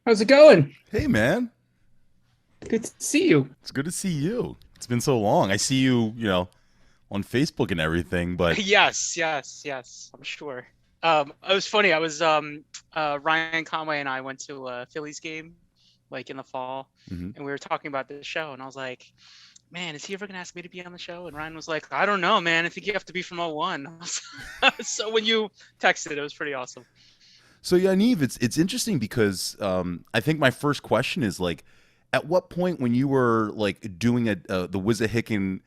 How's it going? Hey, man. Good to see you. It's good to see you. It's been so long. I see you, on Facebook and everything, but Yes, I'm sure. It was funny. I was Ryan Conway and I went to a Phillies game like in the fall, mhm. and we were talking about the show, and I was like, "Man, is he ever gonna ask me to be on the show?" And Ryan was like, "I don't know, man. I think you have to be from '01." So when you texted, it was pretty awesome. So Yaniv, it's interesting because I think my first question is like, at what point when you were like doing the Wissahickon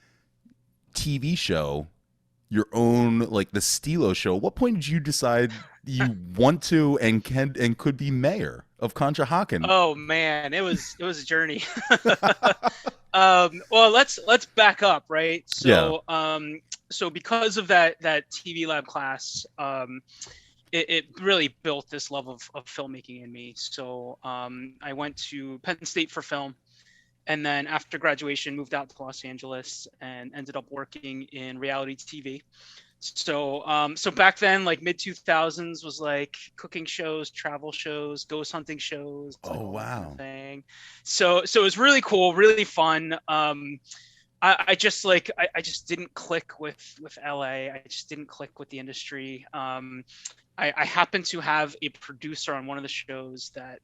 TV show, your own like the Steelo show, what point did you decide you want to and can and could be mayor of Conshohocken? Oh man, it was a journey. Well, let's back up, right? Yeah. So because of that TV lab class, it really built this love of filmmaking in me. So I went to Penn State for film, and then after graduation, moved out to Los Angeles and ended up working in reality TV. So back then, like mid 2000s, was like cooking shows, travel shows, ghost hunting shows, like Oh all that kind of wow. thing. So it was really cool, really fun. I just I just didn't click with LA. I just didn't click with the industry. I happened to have a producer on one of the shows that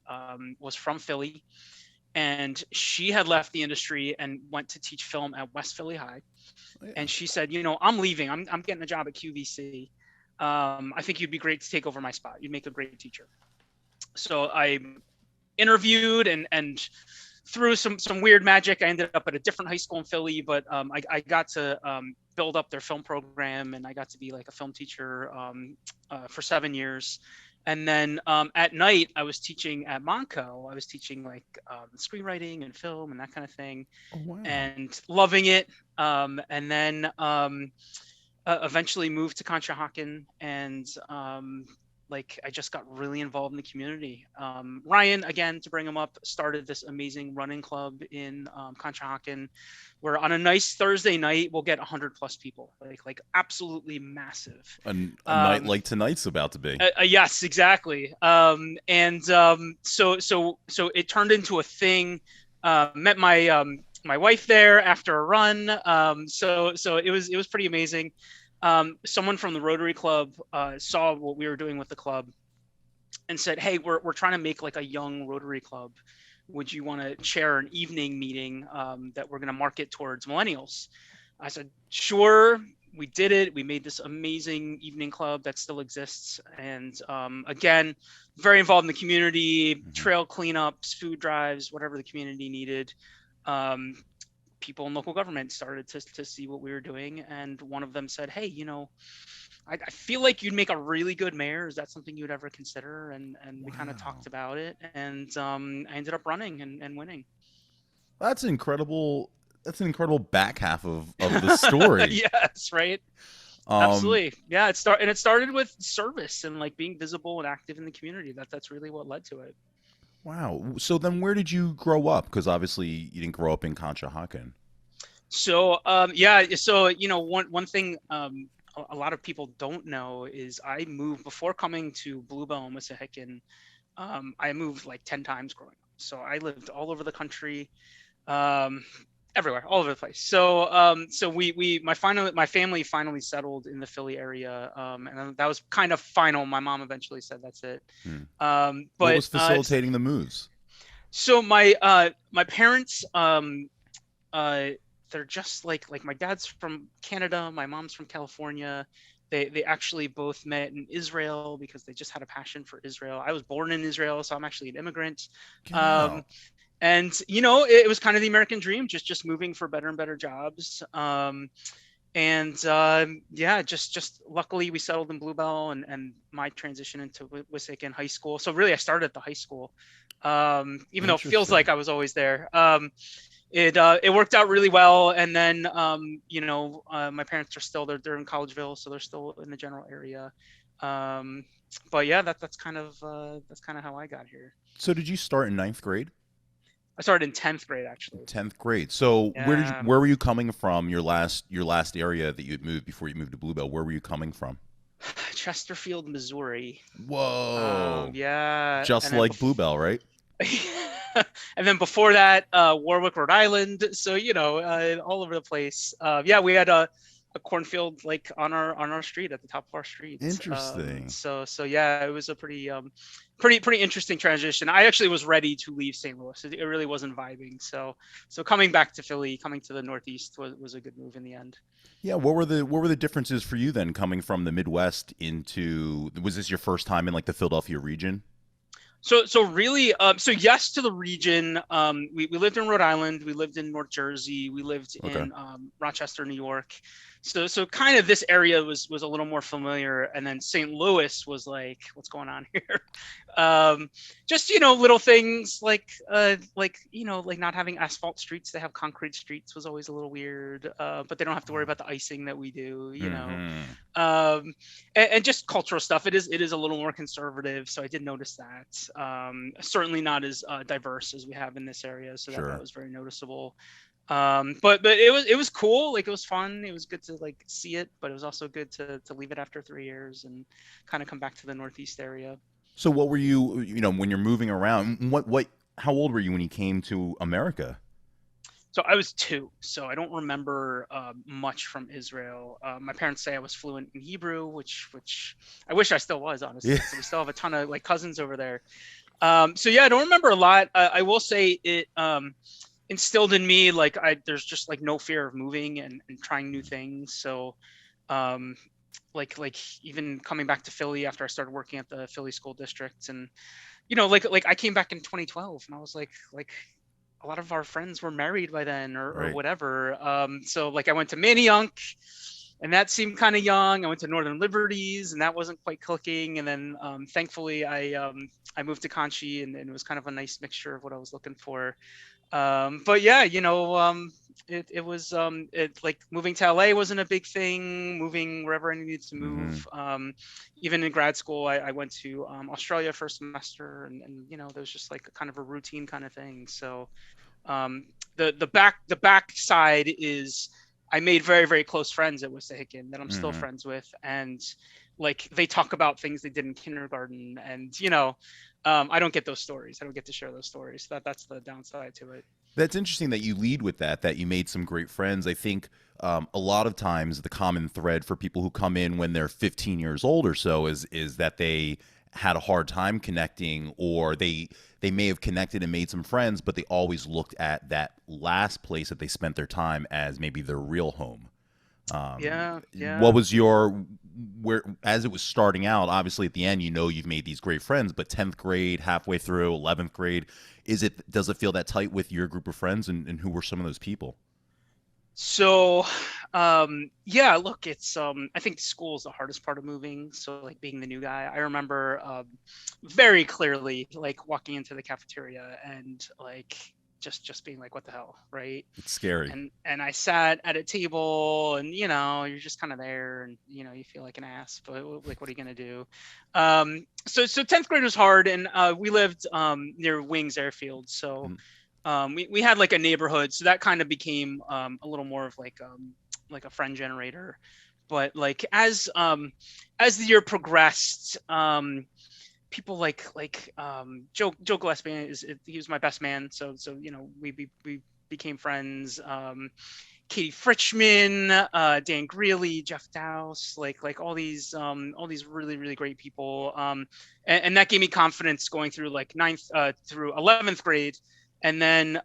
was from Philly, and she had left the industry and went to teach film at West Philly High. Yeah. And she said, I'm leaving. I'm getting a job at QVC. I think you'd be great to take over my spot. You'd make a great teacher. So I interviewed and through some weird magic, I ended up at a different high school in Philly, but I got to build up their film program, and I got to be like a film teacher for 7 years. And then at night, I was teaching at Monco. I was teaching like screenwriting and film and that kind of thing, Oh wow. and loving it. And then eventually moved to Conshohocken, and like I just got really involved in the community. Ryan, again, to bring him up, started this amazing running club in Conshohocken, where on a nice Thursday night we'll get 100 plus people, like absolutely massive. A night Um, like tonight's about to be. yes, exactly. And so it turned into a thing. Met my wife there after a run. So it was pretty amazing. Someone from the Rotary Club saw what we were doing with the club and said, "Hey, we're trying to make like a young Rotary Club. Would you want to chair an evening meeting that we're going to market towards millennials?" I said, "Sure." We did it. We made this amazing evening club that still exists. And again, very involved in the community, Mhm. trail cleanups, food drives, whatever the community needed. Um, People in local government started to see what we were doing. And one of them said, "Hey, I feel like you'd make a really good mayor. Is that something you'd ever consider?" And we kind of talked Wow. about it. And I ended up running and winning. That's incredible. That's an incredible back half of the story. Yes, right. Um, Absolutely. Yeah, it started with service and like being visible and active in the community. That's really what led to it. wow. So then, where did you grow up? Because obviously, you didn't grow up in Conshohocken. So yeah, so one thing a lot of people don't know is I moved before coming to Bluebell and Wissahickon. I moved like 10 times growing up. So I lived all over the country, um, everywhere, all over the place. So my family finally settled in the Philly area, and that was kind of final. My mom eventually said that's it. Hmm. What But was facilitating the moves? so my parents uh they're just like my dad's from Canada, my mom's from California. They actually both met in Israel because they just had a passion for Israel. I was born in Israel, so I'm actually an immigrant. Get Um, out. and it was kind of the American dream, just moving for better and better jobs. And yeah, just luckily we settled in Bluebell, and my transition into Wissahickon High School. So really, I started at the high school, even though it feels like Interesting. I was always there. It worked out really well, and then my parents are still there. They're in Collegeville, so they're still in the general area. Um, but yeah, that's kind of how I got here. So did you start in ninth grade? I started in 10th grade actually. 10th grade. So Yeah. where were you coming from? Your last area that you had moved before you moved to Bluebell. Where were you coming from? Chesterfield, Missouri. Whoa. Yeah, Just and then like Bluebell, right? and then before that, Warwick, Rhode Island. So all over the place. Yeah, we had a cornfield like on our street at the top of our street. Interesting. So yeah, it was a pretty interesting transition. I actually was ready to leave St. Louis. It really wasn't vibing. So coming back to Philly, coming to the Northeast was a good move in the end. Yeah, what were the differences for you then, coming from the Midwest into, was this your first time in like the Philadelphia region? So really, so yes to the region. We lived in Rhode Island, we lived in North Jersey, we lived Okay. in Rochester, New York. So kind of this area was a little more familiar, and then St. Louis was like, what's going on here? Just little things like like not having asphalt streets, they have concrete streets was always a little weird. But they don't have to worry about the icing that we do, and just cultural stuff. It is a little more conservative, so I did notice that. Certainly not as diverse as we have in this area, so Sure. that was very noticeable. But it was cool. Like, it was fun. It was good to like see it, but it was also good to leave it after 3 years and kind of come back to the Northeast area. So what were you, when you're moving around, how old were you when you came to America? So I was 2, so I don't remember much from Israel. My parents say I was fluent in Hebrew, which I wish I still was, honestly. Yeah. So we still have a ton of like cousins over there. So yeah, I don't remember a lot. I will say it instilled in me like there's just like no fear of moving and trying new things. So like even coming back to Philly after I started working at the Philly school district, and like I came back in 2012 and I was like a lot of our friends were married by then or Right. whatever. So like I went to Manayunk and that seemed kind of young. I went to Northern Liberties and that wasn't quite clicking. And then thankfully I moved to Conshy, and it was kind of a nice mixture of what I was looking for. But yeah, it was like moving to LA wasn't a big thing. Moving wherever I needed to move. Even in grad school, I went to Australia for a semester, and there was just like kind of a routine kind of thing. So the back side is I made very, very close friends at Wissahickon that I'm still friends with, and like they talk about things they did in kindergarten, and I don't get those stories. I don't get to share those stories. That's the downside to it. That's interesting that you lead with that you made some great friends. I think a lot of times the common thread for people who come in when they're 15 years old or so is that they had a hard time connecting, or they may have connected and made some friends, but they always looked at that last place that they spent their time as maybe their real home. Yeah. What was where, as it was starting out, obviously at the end, you've made these great friends, but 10th grade, halfway through, 11th grade, does it feel that tight with your group of friends, and who were some of those people? So, yeah, look, it's, I think school is the hardest part of moving. So like being the new guy, I remember, very clearly, like walking into the cafeteria and like, just being like, what the hell, right? It's scary. And I sat at a table, and you're just kind of there, and you feel like an ass, but like, what are you gonna do? So 10th grade was hard, and we lived near Wings Airfield, so we had like a neighborhood, so that kind of became a little more of like a friend generator. But like as the year progressed, people like Joe Gillespie he was my best man, so we became friends. Katie Fritchman, Dan Greeley, Jeff Dowse, like all these really, really great people, and that gave me confidence going through like 9th through 11th grade, and then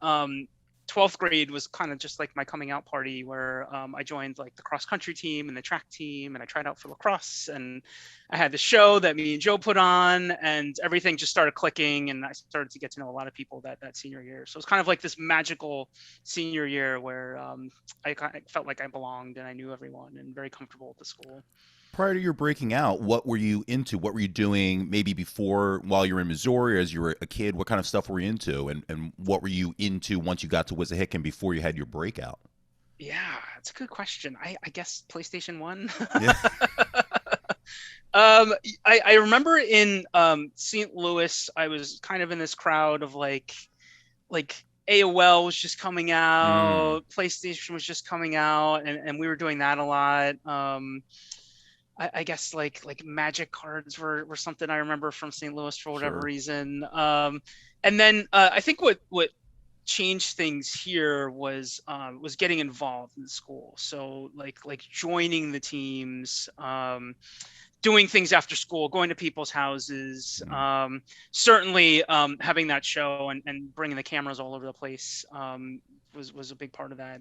12th grade was kind of just like my coming out party, where I joined like the cross country team and the track team, and I tried out for lacrosse, and I had the show that me and Joe put on, and everything just started clicking, and I started to get to know a lot of people that senior year. So it's kind of like this magical senior year where I felt like I belonged and I knew everyone and very comfortable at the school. Prior to your breaking out, what were you into? What were you doing maybe before, while you were in Missouri, or as you were a kid? What kind of stuff were you into? And what were you into once you got to Wissahickon before you had your breakout? Yeah, that's a good question. I guess PlayStation 1. Yeah. I remember in St. Louis, I was kind of in this crowd of like AOL was just coming out, PlayStation was just coming out, and we were doing that a lot. I guess like magic cards were something I remember from St. Louis for whatever Sure. reason. And then I think what changed things here was getting involved in the school. So like joining the teams, doing things after school, going to people's houses, certainly having that show and bringing the cameras all over the place was a big part of that.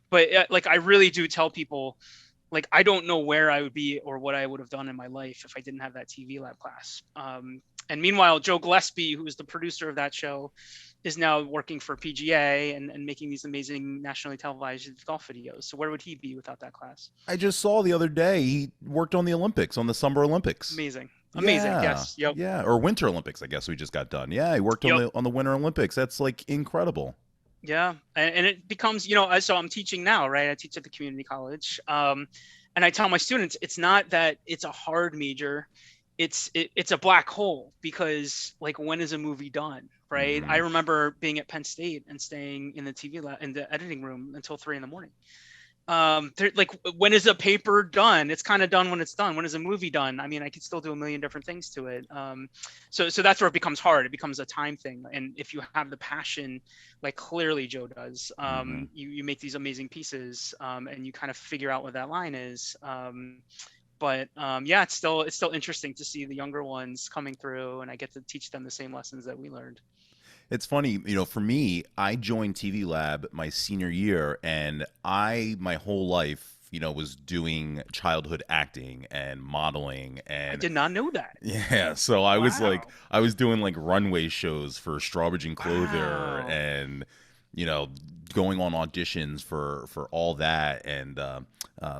But like I really do tell people, like I don't know where I would be or what I would have done in my life if I didn't have that TV lab class. And meanwhile, Joe Gillespie, who was the producer of that show, is now working for PGA and making these amazing nationally televised golf videos. So where would he be without that class? I just saw the other day he worked on the Olympics, on the Summer Olympics. Amazing. Yeah, Yes. Yep. yeah, or Winter Olympics. I guess we just got done. Yeah, he worked on the Winter Olympics. That's like incredible. Yeah, and it becomes, so I'm teaching now, right? I teach at the community college, and I tell my students, it's not that it's a hard major, it's a black hole, because like when is a movie done, right? I remember being at Penn State and staying in the TV lab in the editing room until 3 a.m. Like when is a paper done? It's kind of done when it's done. When is a movie done? I mean, I could still do a million different things to it. So that's where it becomes hard. It becomes a time thing. And if you have the passion, like clearly Joe does, you make these amazing pieces, and you kind of figure out what that line is. But yeah, it's still interesting to see the younger ones coming through, and I get to teach them the same lessons that we learned. It's funny, for me, I joined TV Lab my senior year, and my whole life, was doing childhood acting and modeling, and I did not know that. yeah, so I was Wow. like, I was doing like runway shows for Strawbridge and Clothier, Wow. and going on auditions for all that, and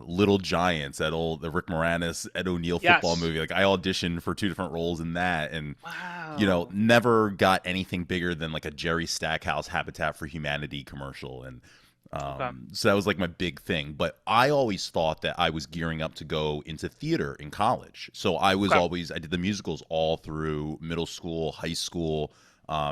Little Giants, the Rick Moranis, Ed O'Neill football Yes. movie. Like I auditioned for 2 different roles in that, and Wow. never got anything bigger than like a Jerry Stackhouse Habitat for Humanity commercial, and Okay. so that was like my big thing. But I always thought that I was gearing up to go into theater in college, so I was Okay. always I did the musicals all through middle school, high school.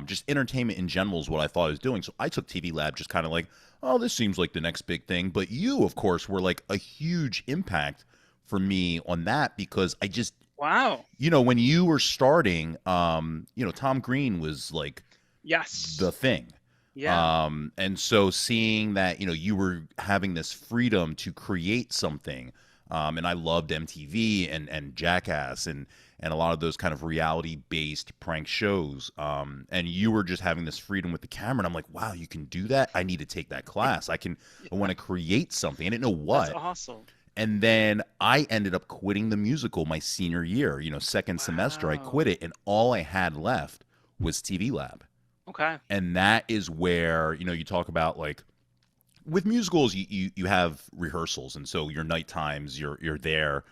Just entertainment in general is what I thought I was doing. So I took TV Lab just kind of like, oh, this seems like the next big thing. But you, of course, were like a huge impact for me on that, because I just, Wow. when you were starting, Tom Green was like Yes. the thing. Yeah. And so seeing that, you were having this freedom to create something, and I loved MTV and Jackass and a lot of those kind of reality-based prank shows, and you were just having this freedom with the camera, and I'm like, wow, you can do that? I need to take that class. I want to create something. I didn't know what. That's awesome. And then I ended up quitting the musical my senior year, second semester. I Wow. quit it, and all I had left was TV Lab. Okay. And that is where, you talk about like with musicals, you have rehearsals. And so your night times, you're there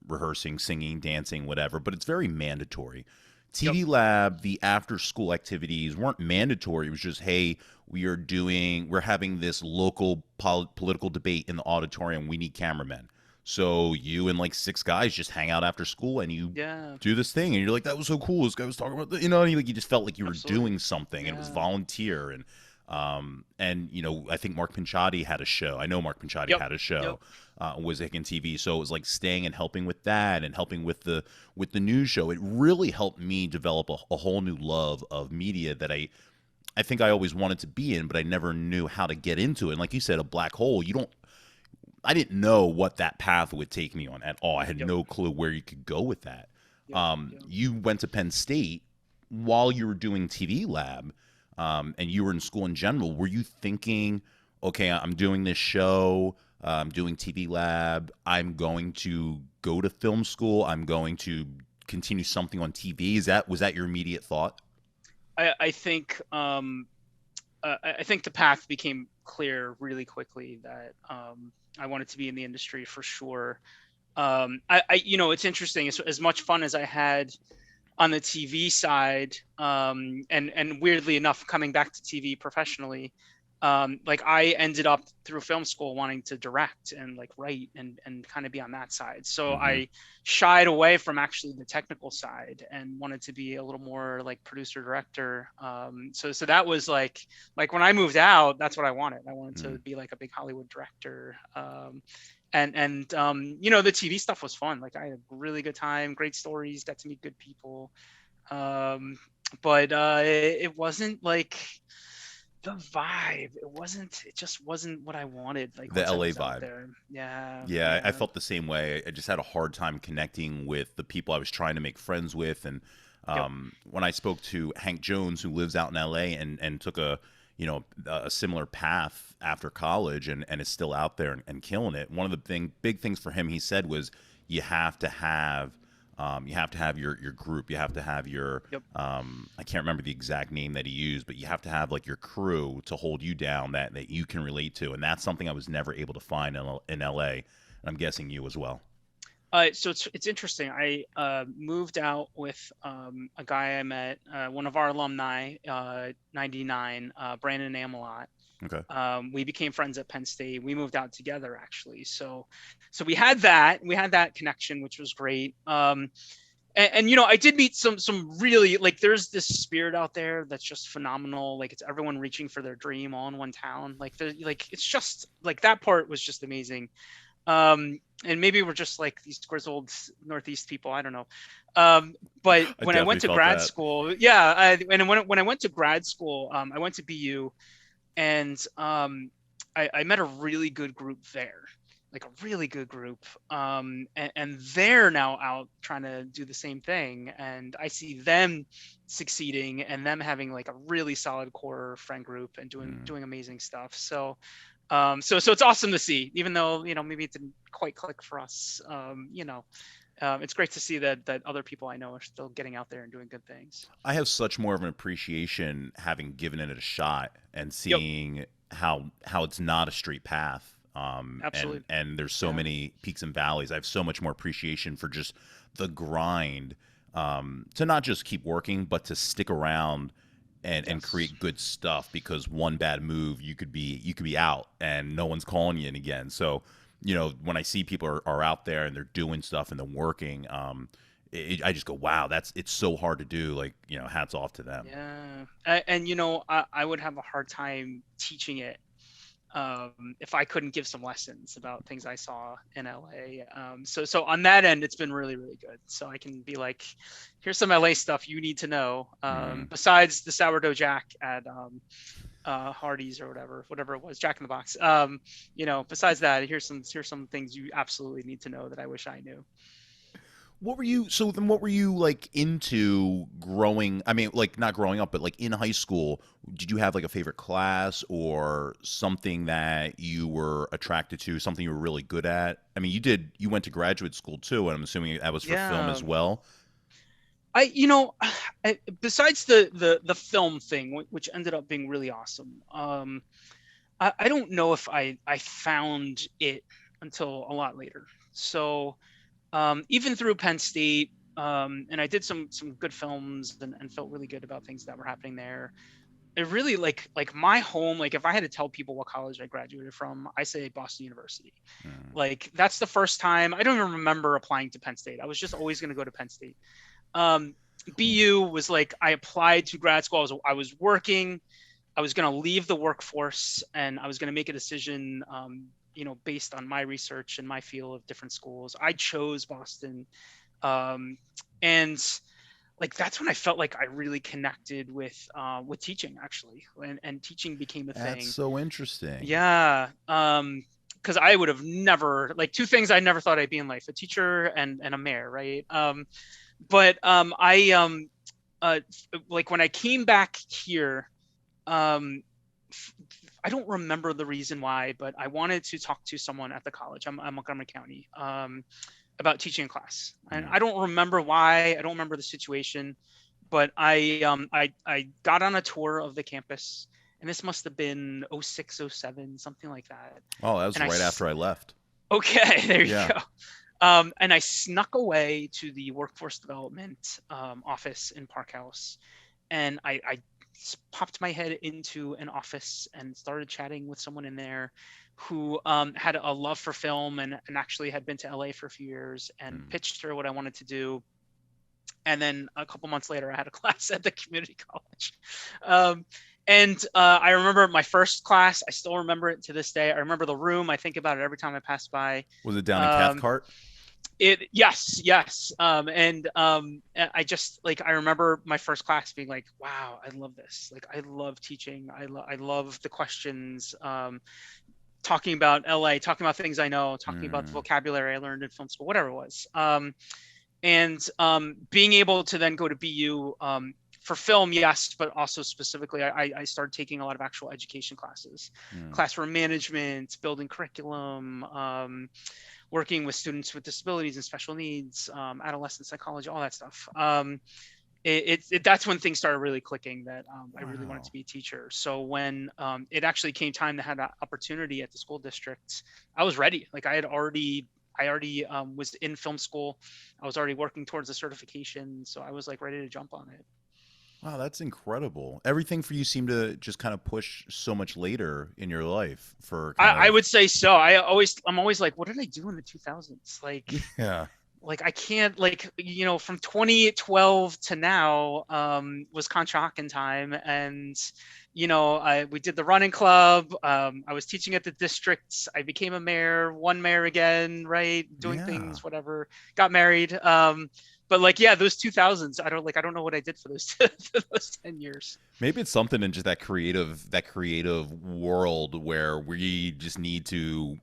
rehearsing, singing, dancing, whatever, but it's very mandatory. TV Lab, the after school activities weren't mandatory. It was just, hey, we're having this local political debate in the auditorium. We need cameramen. So you and like 6 guys just hang out after school, and you Yeah. do this thing, and you're like, that was so cool. This guy was talking about that. You just felt like you were Absolutely. doing something, and it was Yeah. volunteer. And I think Mark Pinchotti had a show. I know Mark Pinchotti Yep. had a show, Yep. was like in TV. So it was like staying and helping with that, and helping with the news show. It really helped me develop a whole new love of media that I think I always wanted to be in, but I never knew how to get into it. And like you said, a black hole, I didn't know what that path would take me on at all. I had Yep. no clue where you could go with that. Yep. You went to Penn State while you were doing TV Lab, and you were in school in general. Were you thinking, okay, I'm doing this show, I'm doing TV Lab, I'm going to go to film school, I'm going to continue something on TV? Was that your immediate thought? I think I think the path became clear really quickly that I wanted to be in the industry for sure. It's interesting. As much fun as I had on the TV side, and weirdly enough, coming back to TV professionally, like I ended up through film school wanting to direct and like write and kind of be on that side. So I shied away from actually the technical side and wanted to be a little more like producer director. So that was like when I moved out, that's what I wanted. I wanted to be like a big Hollywood director. And you know, the TV stuff was fun. Like I had a really good time, great stories, got to meet good people. But it wasn't like the vibe. It just wasn't what I wanted. Like The once I LA was out vibe. there. Yeah. Yeah, I felt the same way. I just had a hard time connecting with the people I was trying to make friends with. And when I spoke to Hank Jones, who lives out in LA and took a similar path after college and is still out there and killing it. One of the big things for him, he said, was you have to have your group. You have to have your I can't remember the exact name that he used, but you have to have like your crew to hold you down that you can relate to, and that's something I was never able to find in LA. And I'm guessing you as well. So it's interesting. I moved out with a guy I met, one of our alumni, 99, Brandon Amelot. Okay. We became friends at Penn State. We moved out together actually. So we had that connection, which was great. And you know, I did meet some really, like, there's this spirit out there that's just phenomenal. Like it's everyone reaching for their dream all in one town. Like it's just like that part was just amazing. And maybe we're just like these grizzled Northeast people. I don't know. But when I went to grad school, when I went to grad school, I went to BU, and I met a really good group there, like a really good group. And they're now out trying to do the same thing. And I see them succeeding and them having like a really solid core friend group and doing amazing stuff. So it's awesome to see, even though, you know, maybe it didn't quite click for us. It's great to see that other people I know are still getting out there and doing good things. I have such more of an appreciation having given it a shot and seeing how it's not a straight path. Absolutely. And there's so many peaks and valleys. I have so much more appreciation for just the grind, to not just keep working, but to stick around and create good stuff, because one bad move, you could be out and no one's calling you in again. So, you know, when I see people are out there and they're doing stuff and they're working, I just go, wow, it's so hard to do. Like, you know, hats off to them. Yeah. And you know, I would have a hard time teaching it if I couldn't give some lessons about things I saw in LA. So on that end, it's been really, really good. So I can be like, here's some LA stuff you need to know. Besides the sourdough jack at Hardee's or whatever it was, Jack in the Box. You know, besides that, here's some things you absolutely need to know that I wish I knew. What were you like into growing? I mean, like not growing up, but like in high school, did you have like a favorite class or something that you were attracted to, something you were really good at? I mean, you went to graduate school too, and I'm assuming that was for film as well. Besides the film thing, which ended up being really awesome. I don't know if I found it until a lot later. So even through Penn State, and I did some good films and felt really good about things that were happening there. It really like my home, like if I had to tell people what college I graduated from, I say Boston University. Like that's the first time. I don't even remember applying to Penn State. I was just always going to go to Penn State. BU was like, I applied to grad school. I was working. I was going to leave the workforce and I was going to make a decision, you know, based on my research and my feel of different schools. I chose Boston. And like, that's when I felt like I really connected with teaching actually. And teaching became a thing. That's so interesting. Yeah. Cause I would have never, like two things I never thought I'd be in life, a teacher and a mayor. Right. But like when I came back here, I don't remember the reason why, but I wanted to talk to someone at the college. I'm Montgomery County, about teaching a class. And I don't remember why. I don't remember the situation, but I got on a tour of the campus, and this must have been 06, 07, something like that. Oh, that was right after I left. Okay, there you go. And I snuck away to the workforce development office in Park House, and I popped my head into an office and started chatting with someone in there who had a love for film and actually had been to LA for a few years, and pitched her what I wanted to do. And then a couple months later, I had a class at the community college. I remember my first class. I still remember it to this day. I remember the room. I think about it every time I pass by. Was it down in Cathcart? Yes. I just like, I remember my first class being like, wow, I love this. Like, I love teaching. I love the questions, talking about LA, talking about things I know, talking about the vocabulary I learned in film school, whatever it was. Being able to then go to BU, for film, yes, but also specifically, I started taking a lot of actual education classes, classroom management, building curriculum, working with students with disabilities and special needs, adolescent psychology, all that stuff. That's when things started really clicking, that I really wanted to be a teacher. So when it actually came time to have an opportunity at the school district, I was ready. Like, I already was in film school. I was already working towards the certification. So I was like ready to jump on it. Wow, that's incredible. Everything for you seemed to just kind of push so much later in your life for I would say so. I'm always like, what did I do in the 2000s? Like, yeah. Like, I can't, like, from 2012 to now was Conshohocken time. And, we did the running club. I was teaching at the district. I became a mayor, one mayor again, right? Doing things, whatever, got married. But like, yeah, those 2000s, I don't know what I did for those, those 10 years. Maybe it's something in just that creative world where we just need to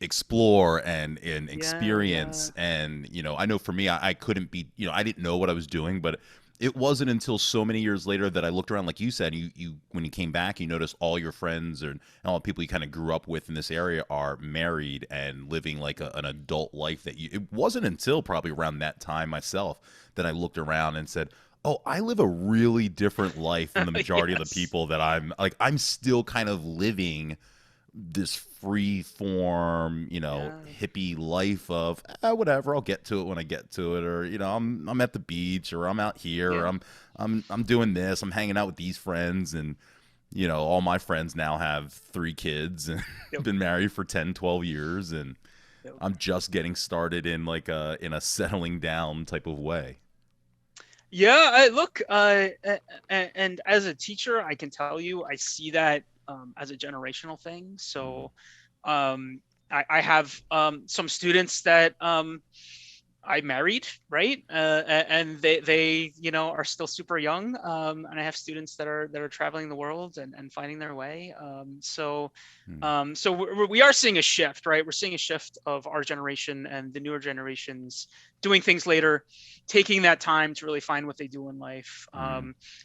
explore and experience. And I know for me, I couldn't be, I didn't know what I was doing, but it wasn't until so many years later that I looked around, like you said, you when you came back, you noticed all your friends and all the people you kind of grew up with in this area are married and living like an adult life. It wasn't until probably around that time myself that I looked around and said, oh, I live a really different life than the majority of the people that I'm still kind of living this free form, hippie life of whatever, I'll get to it when I get to it, or I'm at the beach, or I'm out here, or I'm doing this, I'm hanging out with these friends, and all my friends now have 3 kids and been married for 10, 12 years, and I'm just getting started in like in a settling down type of way. Yeah, and as a teacher, I can tell you, I see that as a generational thing. So I have some students that I married, right? And they are still super young. And I have students that are traveling the world and finding their way. So we are seeing a shift, right? We're seeing a shift of our generation and the newer generations doing things later, taking that time to really find what they do in life.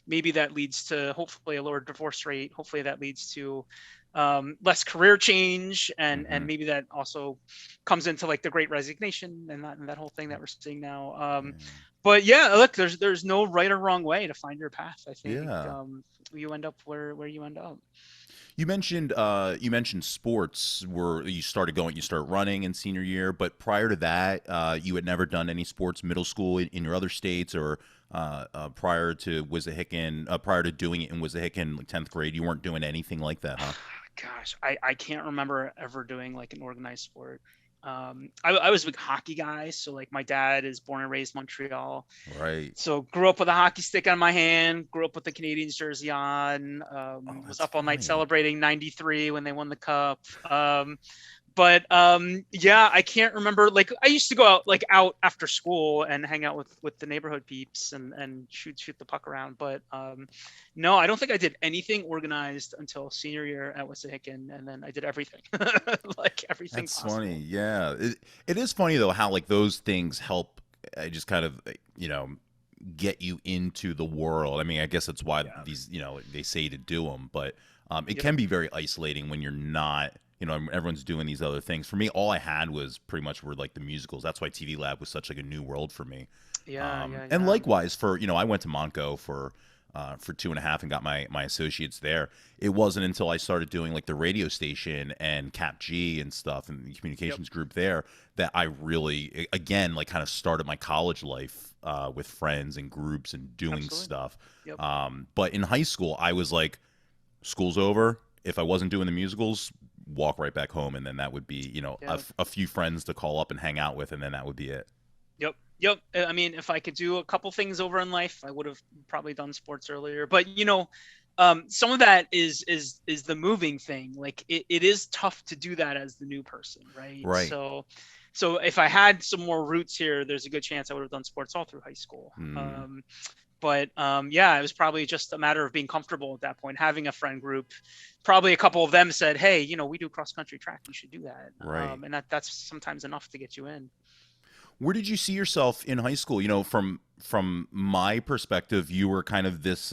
Maybe that leads to hopefully a lower divorce rate. Hopefully that leads to less career change, and maybe that also comes into like the Great Resignation and that whole thing that we're seeing now. But yeah, look, there's no right or wrong way to find your path. I think you end up where you end up. You mentioned sports where you started running in senior year, but prior to that, you had never done any sports middle school in your other states, or prior to Wissahickon, prior to doing it in Wissahickon, like 10th grade, you weren't doing anything like that, huh? Gosh, I can't remember ever doing like an organized sport. I was a big hockey guy, so like my dad is born and raised Montreal, right? So grew up with a hockey stick on my hand, grew up with the Canadiens jersey on, was up all night celebrating '93 when they won the cup. But yeah, I can't remember. Like, I used to go out after school and hang out with the neighborhood peeps and shoot the puck around. But no, I don't think I did anything organized until senior year at Wissahickon, and then I did everything, like everything. That's possible. funny. Yeah, it is funny though how like those things help. Just kind of get you into the world. I mean, I guess that's why these they say to do them, but it can be very isolating when you're not. Everyone's doing these other things. For me, all I had was pretty much were like the musicals. That's why TV Lab was such like a new world for me. And likewise for, I went to Montco for for 2.5 and got my associates there. It wasn't until I started doing like the radio station and Cap G and stuff and the communications group there that I really, again, like kind of started my college life with friends and groups and doing stuff. But in high school, I was like, school's over. If I wasn't doing the musicals, walk right back home, and then that would be, you know, a few friends to call up and hang out with, and then that would be it. Yep. I mean, if I could do a couple things over in life, I would have probably done sports earlier. But you know, some of that is the moving thing. Like it is tough to do that as the new person, right? Right. So if I had some more roots here, there's a good chance I would have done sports all through high school. But yeah, it was probably just a matter of being comfortable at that point, having a friend group. Probably a couple of them said, "Hey, you know, we do cross country track. You should do that." Right. And that's sometimes enough to get you in. Where did you see yourself in high school? You know, from my perspective, you were kind of this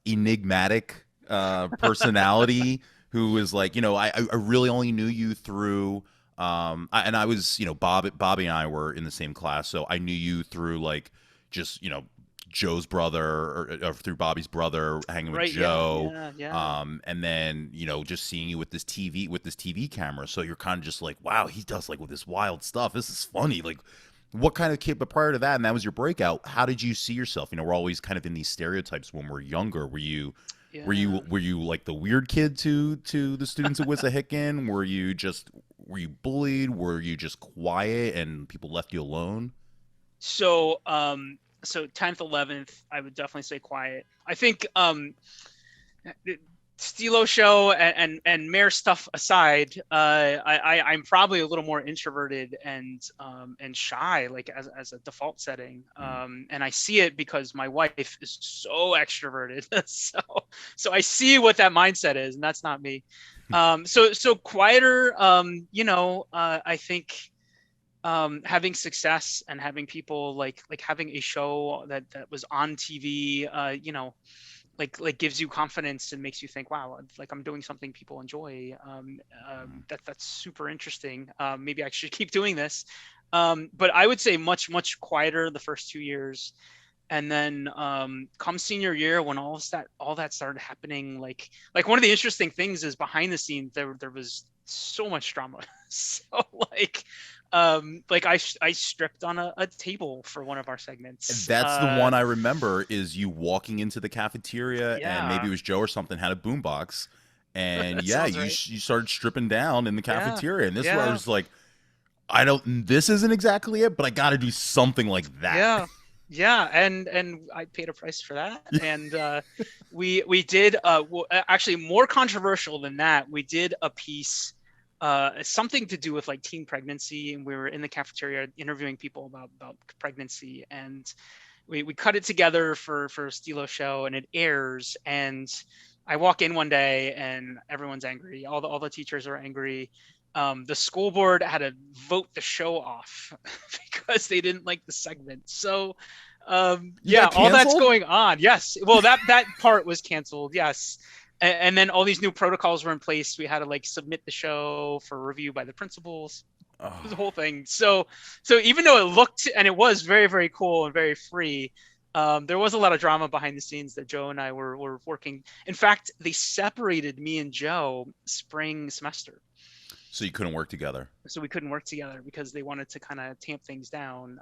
enigmatic personality who was like, you know, I really only knew you through, and I was, you know, Bobby and I were in the same class, so I knew you through like just, you know, Joe's brother or through Bobby's brother hanging with Joe. And then, you know, just seeing you with this TV camera. So you're kind of just like, wow, he does like with this wild stuff. This is funny. Like, what kind of kid, but prior to that, and that was your breakout, how did you see yourself? You know, we're always kind of in these stereotypes when we're younger. Were you like the weird kid to the students at Wissahickon? Were you bullied? Were you just quiet and people left you alone? So 10th, 11th, I would definitely say quiet. I think Steelo show and Mayor stuff aside, I'm probably a little more introverted and shy, like as a default setting. And I see it because my wife is so extroverted. so I see what that mindset is, and that's not me. So quieter, you know, I think having success and having people like having a show that was on TV, you know, like gives you confidence and makes you think, wow, like I'm doing something people enjoy. That's super interesting. Maybe I should keep doing this. But I would say much quieter the first 2 years. And then come senior year, when all that started happening, like one of the interesting things is behind the scenes there was so much drama. So like I stripped on a table for one of our segments. That's the one I remember, is you walking into the cafeteria and maybe it was Joe or something had a boombox, and you started stripping down in the cafeteria, and this is where I was like, this isn't exactly it, but I got to do something like that. And I paid a price for that. And we did actually more controversial than that. We did a piece, something to do with like teen pregnancy, and we were in the cafeteria interviewing people about pregnancy, and we cut it together for a Steelo show, and it airs, and I walk in one day and everyone's angry. All the teachers are angry. The school board had to vote the show off because they didn't like the segment. So all that's going on. Yes. Well, that part was canceled. Yes. And then all these new protocols were in place. We had to like submit the show for review by the principals. It was the whole thing. So even though it looked and it was very, very cool and very free, there was a lot of drama behind the scenes that Joe and I were working. In fact, they separated me and Joe spring semester. So you couldn't work together. So we couldn't work together because they wanted to kind of tamp things down.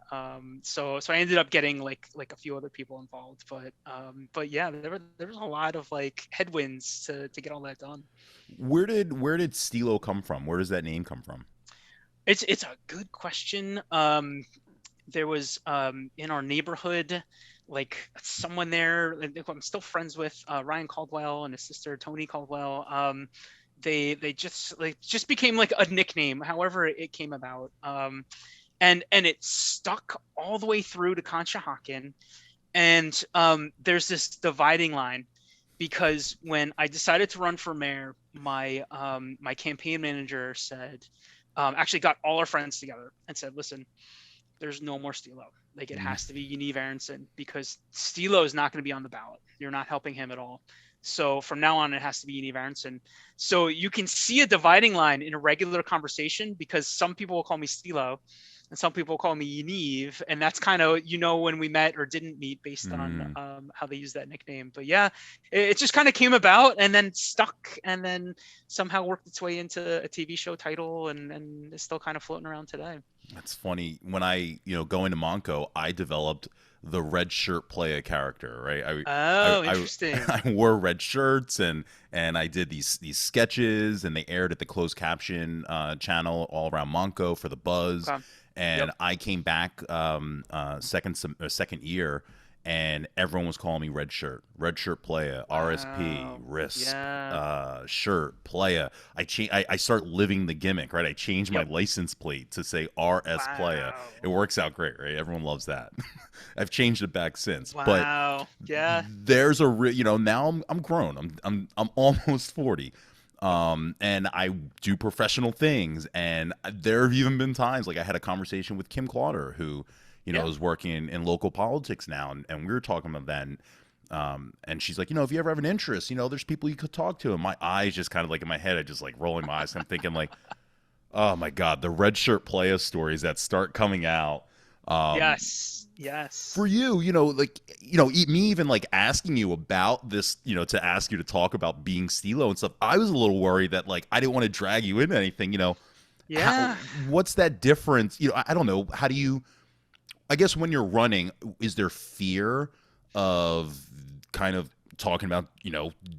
So I ended up getting like a few other people involved, but yeah, there was a lot of like headwinds to get all that done. Where did Steelo come from? Where does that name come from? It's a good question. There was in our neighborhood, like someone there I'm still friends with, Ryan Caldwell and his sister Tony Caldwell. They just became like a nickname, however it came about. And it stuck all the way through to Conshohocken. And there's this dividing line, because when I decided to run for mayor, my campaign manager said, actually got all our friends together and said, listen, there's no more Steelo. Like it has to be Yaniv Aronson, because Steelo is not going to be on the ballot. You're not helping him at all. So from now on, it has to be Yaniv Aronson. So you can see a dividing line in a regular conversation, because some people will call me Steelo and some people call me Yaniv, and that's kind of when we met or didn't meet based on how they use that nickname. But yeah, it just kind of came about and then stuck, and then somehow worked its way into a TV show title, and is still kind of floating around today. That's funny. When I go into Monco, I developed the REDSHIRTPLAYA character, right? Interesting. I wore red shirts and I did these sketches, and they aired at the closed caption channel all around Monco for the buzz. Okay. And Yep. I came back second year, and everyone was calling me Red Shirt, REDSHIRTPLAYA, RSP, Wow. Risk, Yeah. Shirt, Playa. I start living the gimmick, right? I changed my Yep. license plate to say RS Playa. Wow. It works out great, right? Everyone loves that. I've changed it back since, but Wow. Yeah. there's a now I'm grown. I'm almost 40. And I do professional things, and there have even been times like I had a conversation with Kim Clauder, who Yeah. is working in local politics now, and we were talking about that. And she's like, if you ever have an interest, there's people you could talk to. And my eyes just kind of like in my head, I just like rolling my eyes. I'm thinking like, oh my God, the REDSHIRTPLAYA stories that start coming out. Yes. For you, me even like asking you about this, to ask you to talk about being Steelo and stuff. I was a little worried that like I didn't want to drag you into anything, Yeah. what's that difference? I don't know. How do you, I guess when you're running, is there fear of kind of talking about,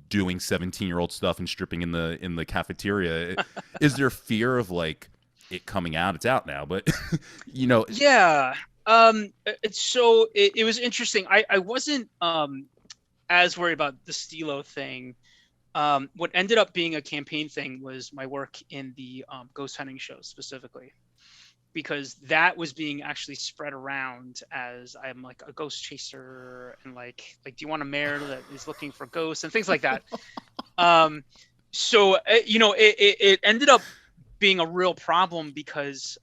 doing 17-year-old stuff and stripping in the cafeteria? Is there fear of like it coming out? It's out now, but Yeah. So it was interesting. I wasn't as worried about the Steelo thing. What ended up being a campaign thing was my work in the ghost hunting show specifically, because that was being actually spread around as I'm like a ghost chaser, and like do you want a mayor that is looking for ghosts and things like that. So it ended up being a real problem because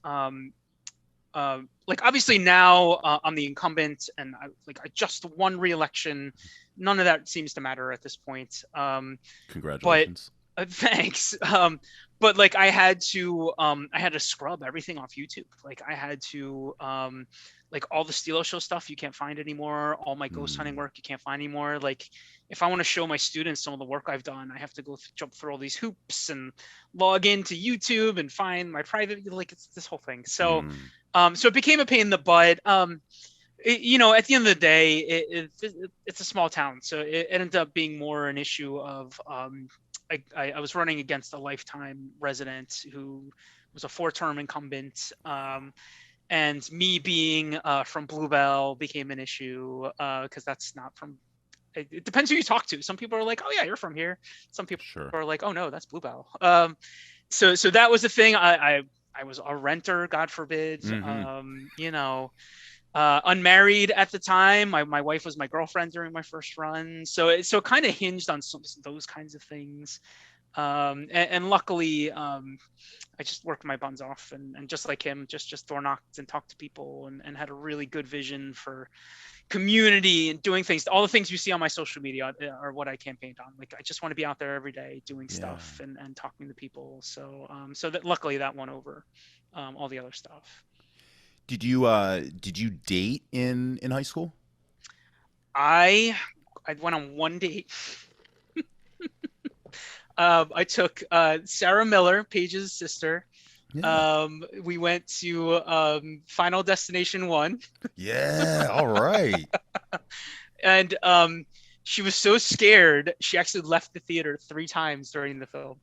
like obviously now I'm the incumbent, and I just won re-election. None of that seems to matter at this point. Congratulations. Thanks. But like I had to scrub everything off YouTube. Like I had to like all the Steelo show stuff you can't find anymore. All my ghost hunting work you can't find anymore. Like if I want to show my students some of the work I've done, I have to go jump through all these hoops and log into YouTube and find my private, like it's this whole thing. So so it became a pain in the butt. At the end of the day, it's a small town, so it ended up being more an issue of I was running against a lifetime resident who was a 4-term incumbent, and me being from Bluebell became an issue because that's not from. It depends who you talk to. Some people are like, "Oh yeah, you're from here." Some people are like, "Oh no, that's Bluebell." So that was the thing. I was a renter, God forbid. Unmarried at the time. My wife was my girlfriend during my first run. So it kind of hinged on those kinds of things. And luckily, I just worked my buns off and just like him, just door knocked and talked to people and had a really good vision for community and doing things. All the things you see on my social media are what I campaigned on. Like I just want to be out there every day doing stuff and talking to people. So so that luckily that won over all the other stuff. Did you date in high school? I went on one date. I took Sarah Miller, Paige's sister. Yeah. We went to Final Destination 1. Yeah, all right. And she was so scared, she actually left the theater 3 times during the film.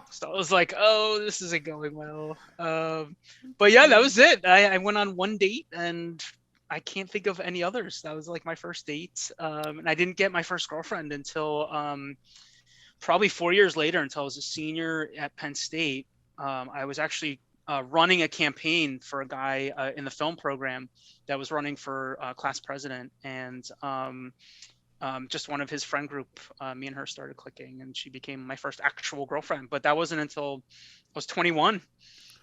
So I was like, oh, this isn't going well. But yeah, that was it. I went on one date, and I can't think of any others. That was like my first date. And I didn't get my first girlfriend until probably 4 years later, until I was a senior at Penn State. I was actually running a campaign for a guy in the film program that was running for class president. And just one of his friend group, me and her started clicking, and she became my first actual girlfriend. But that wasn't until I was 21.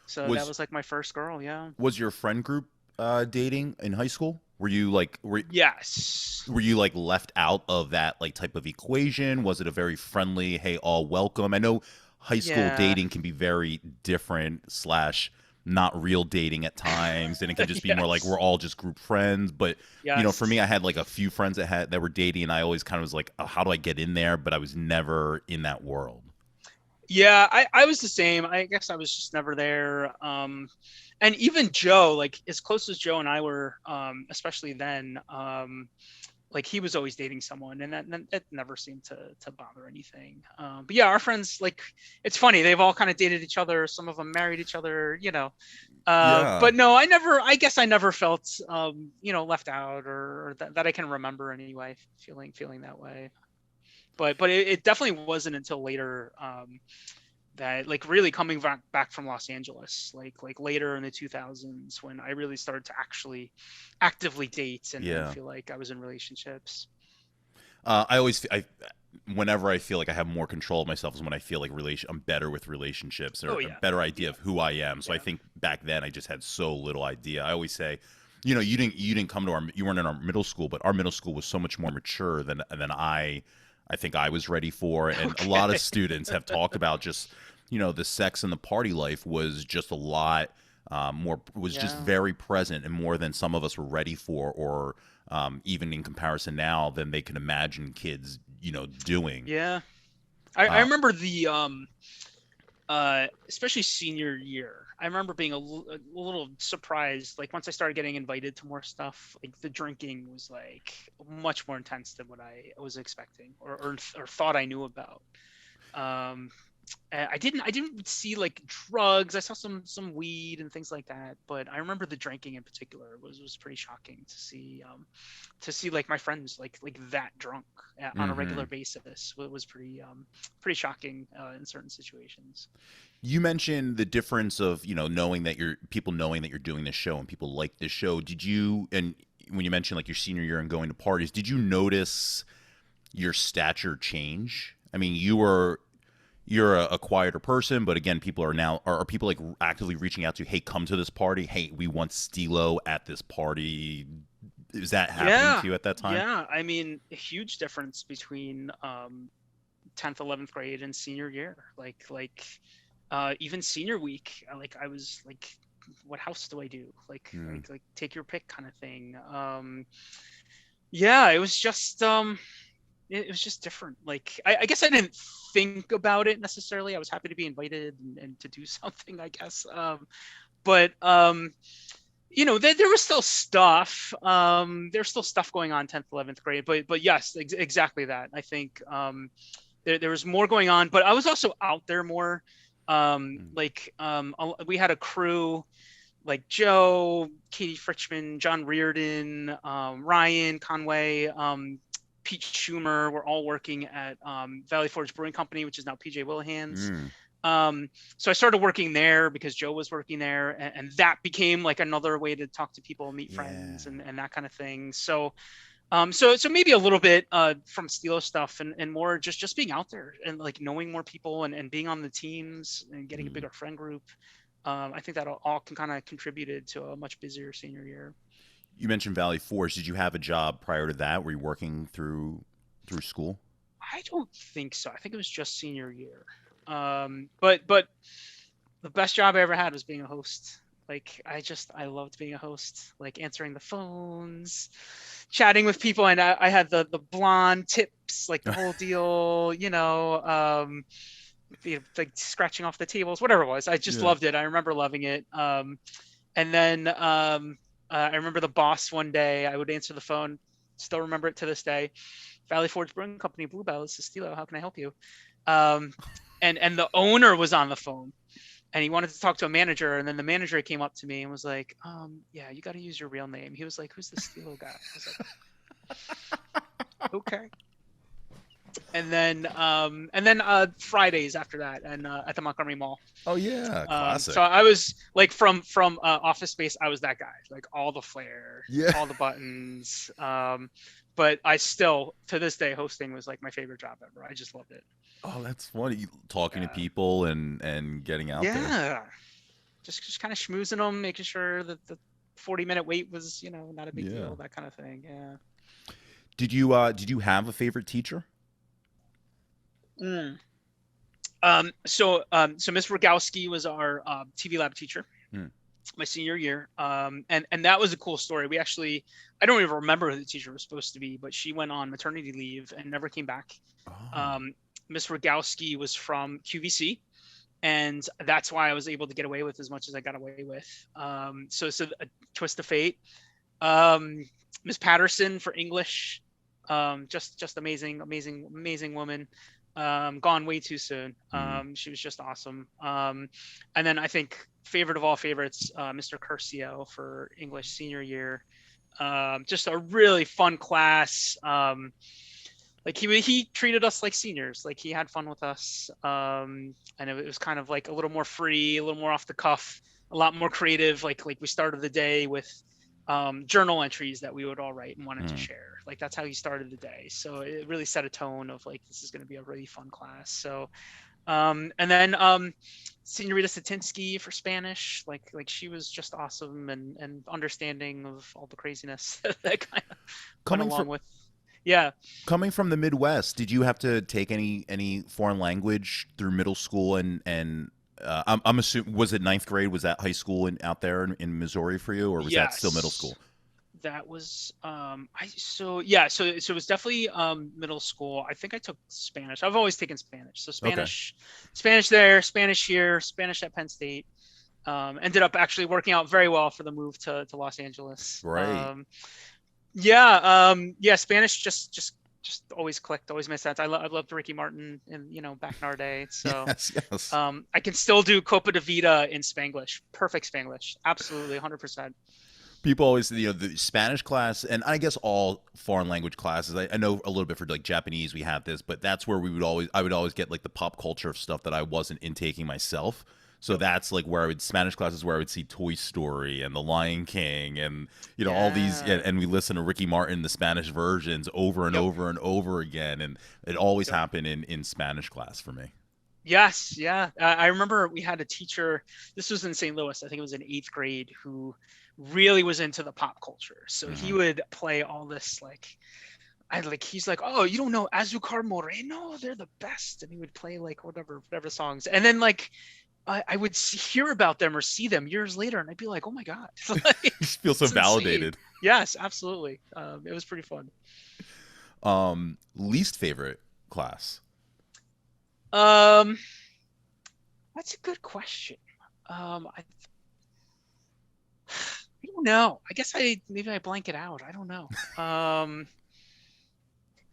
So that was like my first girl. Yeah. Was your friend group dating in high school? Were you like, yes. Were you like left out of that like type of equation? Was it a very friendly, hey, all welcome? I know high school dating can be very different / not real dating at times, and it can just be more like Yes. we're all just group friends. But you know, for Yes. me, I had like a few friends that were dating, and I always kind of was like, oh, how do I get in there? But I was never in that world. Yeah, I was the same. I guess I was just never there. And even Joe, like as close as Joe and I were, especially then, like he was always dating someone, and that never seemed to bother anything. But yeah, our friends, like it's funny, they've all kind of dated each other. Some of them married each other, you know. Yeah. But no, I guess I never felt, you know, left out, or that I can remember anyway, feeling that way. But it definitely wasn't until later, that like really coming back from Los Angeles, like later in the 2000s, when I really started to actually actively date and Yeah. feel like I was in relationships. Whenever I feel like I have more control of myself is when I feel like I'm better with relationships, or Oh a yeah. better idea Yeah. of who I am. So I Yeah. think back then I just had so little idea. I always say, you know, you didn't come to you weren't in our middle school, but our middle school was so much more mature than I think I was ready for. And a lot of students have talked about just, you know, the sex and the party life was just a lot more, was just Yeah. very present and more than some of us were ready for, or even in comparison now than they can imagine kids, you know, doing. Yeah. I Uh, remember the especially senior year. I remember being a little surprised, like once I started getting invited to more stuff, like the drinking was like much more intense than what I was expecting, or thought I knew about. Um, I didn't see like drugs. I saw some weed and things like that, but I remember the drinking in particular was pretty shocking to see like my friends like that drunk on a regular mhm. basis. It was pretty shocking in certain situations. You mentioned the difference of, you know, knowing that you're doing this show and people like this show. Did you, and when you mentioned like your senior year and going to parties, did you notice your stature change? I mean, you're a quieter person, but again, people are people like actively reaching out to you, hey, come to this party. Hey, we want Steelo at this party. Is that happening Yeah, to you at that time? yeah. I mean, a huge difference between 10th, 11th grade and senior year. Even senior week, like I was like, what house do I do? Mm. Like take your pick kind of thing. Yeah, it was just different. Like I guess I didn't think about it necessarily. I was happy to be invited and to do something, I guess. But you know, there was still stuff. There's still stuff going on 10th, 11th grade. But yes, exactly that. I think there was more going on, but I was also out there more. Mm. We had a crew like Joe, Katie Fritchman, John Reardon, Ryan Conway, Pete Schumer were all working at Valley Forge Brewing Company, which is now PJ Willihan's. Mm. So I started working there because Joe was working there, and that became like another way to talk to people, meet Yeah. friends, and that kind of thing. So maybe a little bit from Steelo stuff, and more just being out there and like knowing more people, and being on the teams and getting a Mm. bigger friend group. I think that all can kind of contributed to a much busier senior year. You mentioned Valley Forge. Did you have a job prior to that? Were you working through school? I don't think so. I think it was just senior year. But the best job I ever had was being a host. Like I loved being a host, like answering the phones, chatting with people, and I had the blonde tips, like the whole deal, you know, like scratching off the tables, whatever it was. I just Yeah. loved it. I remember loving it. And then I remember the boss one day. I would answer the phone. Still remember it to this day. Valley Forge Brewing Company, Bluebell. This is Steelo. How can I help you? Um, and the owner was on the phone, and he wanted to talk to a manager. And then the manager came up to me and was like, "Yeah, you got to use your real name." He was like, "Who's the Steelo guy?" I was like, "Okay." And then Fridays after that, and at the Montgomery Mall. Oh yeah, So classic. I was like from Office Space. I was that guy, like all the flair, Yeah. all the buttons. But I still, to this day, hosting was like my favorite job ever. I just loved it. Oh, that's funny. Talking to Yeah, people and getting out there. yeah. Just kind of schmoozing them, making sure that the 40-minute wait was, you know, not a big Yeah. deal, that kind of thing. Yeah. Did you have a favorite teacher? Mm. So Miss Rogowski was our TV lab teacher. Hmm. my senior year. And that was a cool story. We actually, I don't even remember who the teacher was supposed to be, but she went on maternity leave and never came back. Oh. Miss Rogowski was from QVC, and that's why I was able to get away with as much as I got away with. So a twist of fate. Miss Patterson for English, just amazing woman. Gone way too soon. She was just awesome. And then I think favorite of all favorites, Mr. Curcio for English senior year. Just a really fun class. Like he treated us like seniors. Like he had fun with us. And it was kind of like a little more free, a little more off the cuff, a lot more creative. Like we started the day with journal entries that we would all write and wanted to share. Like that's how he started the day. So it really set a tone of like, this is going to be a really fun class. So, and then Senorita Satinsky for Spanish, like she was just awesome and understanding of all the craziness that kind of went along with. Yeah. Coming from the Midwest, did you have to take any foreign language through middle school and I'm assuming, was it 9th grade? Was that high school out there in Missouri for you, or was that still middle school? That was so it was definitely middle school. I think I took Spanish. I've always taken Spanish. So Spanish there, Spanish here, Spanish at Penn State. Ended up actually working out very well for the move to Los Angeles. Right. Spanish just always clicked, always made sense. I loved Ricky Martin and back in our day. So yes. I can still do Copa de Vida in Spanglish. Perfect Spanglish. Absolutely 100%. People always, the Spanish class, and I guess all foreign language classes. I know a little bit for like Japanese, we have this, but that's where I would always get like the pop culture of stuff that I wasn't intaking myself. So that's like where Spanish classes where I would see Toy Story and The Lion King and all these, and we listen to Ricky Martin, the Spanish versions over and over and over again, and it always happened in Spanish class for me. Yes, yeah. I remember we had a teacher. This was in St. Louis. I think it was in 8th grade, who really was into the pop culture. So he would play all this he's like, oh, you don't know Azucar Moreno? They're the best. And he would play like whatever songs, and then like I would hear about them or see them years later, and I'd be like, oh my god, like, you feel so validated. Insane. Yes, absolutely. It was pretty fun. Least favorite class? That's a good question. I don't know. I guess maybe I blank it out. I don't know.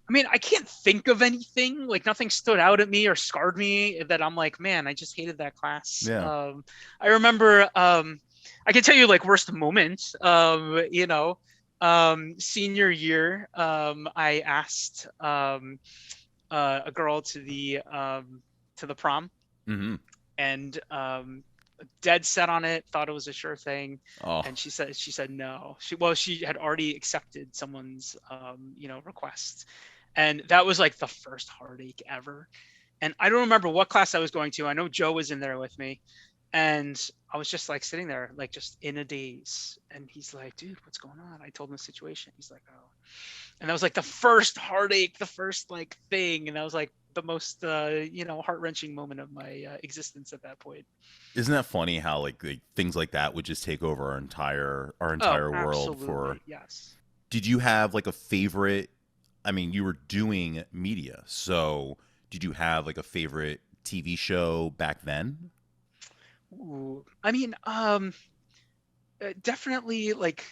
I mean, I can't think of anything. Like nothing stood out at me or scarred me that I'm like, man, I just hated that class. Yeah. I remember. I can tell you like worst moment. Senior year. I asked a girl to the prom, and dead set on it, thought it was a sure thing. And she said no. She had already accepted someone's request, and that was like the first heartache ever. And I don't remember what class I was going to. I know Joe was in there with me, and I was just like sitting there like just in a daze. And he's like, dude, what's going on? I told him the situation. He's like, oh. And that was like the first heartache, the first like thing. And that was like the most heart-wrenching moment of my existence at that point. Isn't that funny how like things like that would just take over our entire world? For yes. Did you have like a favorite? I mean, you were doing media, so did you have like a favorite TV show back then? Ooh, I mean, definitely like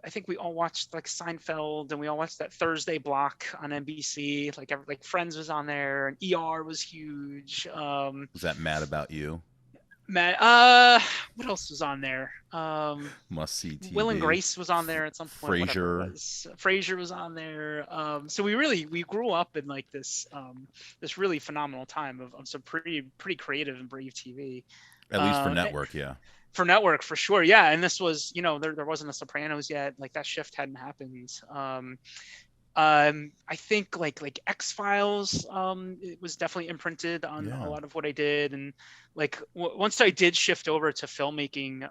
I think we all watched like Seinfeld, and we all watched that Thursday block on NBC. Like Friends was on there, and ER was huge. Was that Mad About You? Matt, what else was on there? Must see TV. Will and Grace was on there at some point. Frasier was on there. So we grew up in like this really phenomenal time of some pretty creative and brave TV. At least for network, yeah. For network, for sure, yeah. And this was, there wasn't a Sopranos yet. Like that shift hadn't happened. I think like X-Files, it was definitely imprinted on a lot of what I did. And like once I did shift over to filmmaking,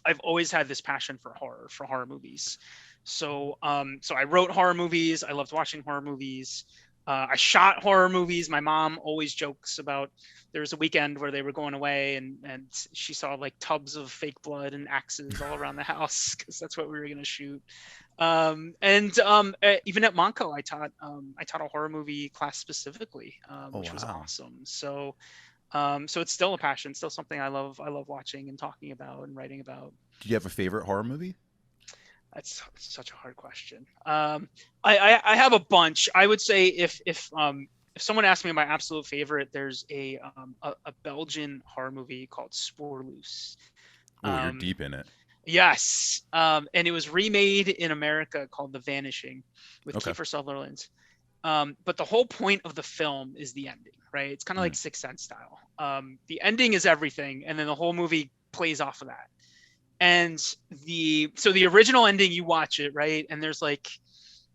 I've always had this passion for horror movies. So I wrote horror movies. I loved watching horror movies. I shot horror movies. My mom always jokes about there was a weekend where they were going away and she saw like tubs of fake blood and axes all around the house because that's what we were gonna shoot. Even at Monco, I taught a horror movie class specifically, Oh which was wow. awesome. So it's still a passion, still something I love. I love watching and talking about and writing about. Do you have a favorite horror movie? That's such a hard question. I have a bunch. I would say if someone asked me my absolute favorite, there's a Belgian horror movie called Spoorloos. Oh, you're Um, deep in it. yes, and it was remade in America called The Vanishing with Okay. Kiefer Sutherland. But the whole point of the film is the ending, right? It's kind of Mm. like Sixth Sense style. The ending is everything, and then the whole movie plays off of that. And the original ending, you watch it, right? And there's like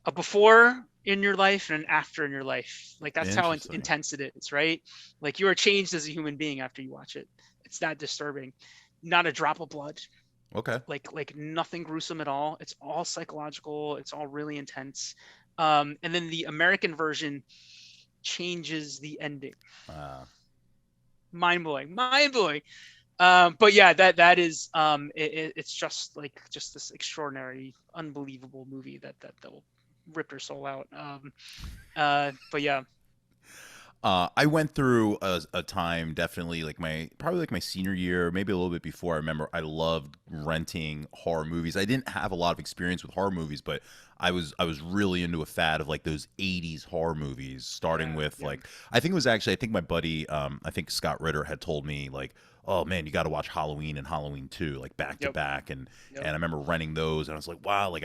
a before in your life and an after in your life. Like that's how Interesting. intense it is, right? Like you are changed as a human being after you watch it. It's that disturbing. Not a drop of blood, Okay. like nothing gruesome at all. It's all psychological. It's all really intense. And then the American version changes the ending. Uh, Mind blowing, mind blowing. But yeah, that is it's just this extraordinary, unbelievable movie that will rip your soul out. But yeah, I went through a time, definitely like probably like my senior year, maybe a little bit before. I remember I loved renting horror movies. I didn't have a lot of experience with horror movies, but I was really into a fad of like those '80s horror movies, starting yeah, with yeah, like I think my buddy, I think Scott Ritter had told me like, oh man, you got to watch Halloween and Halloween 2 like back to yep, back, and yep, I remember renting those, and I was like, wow, like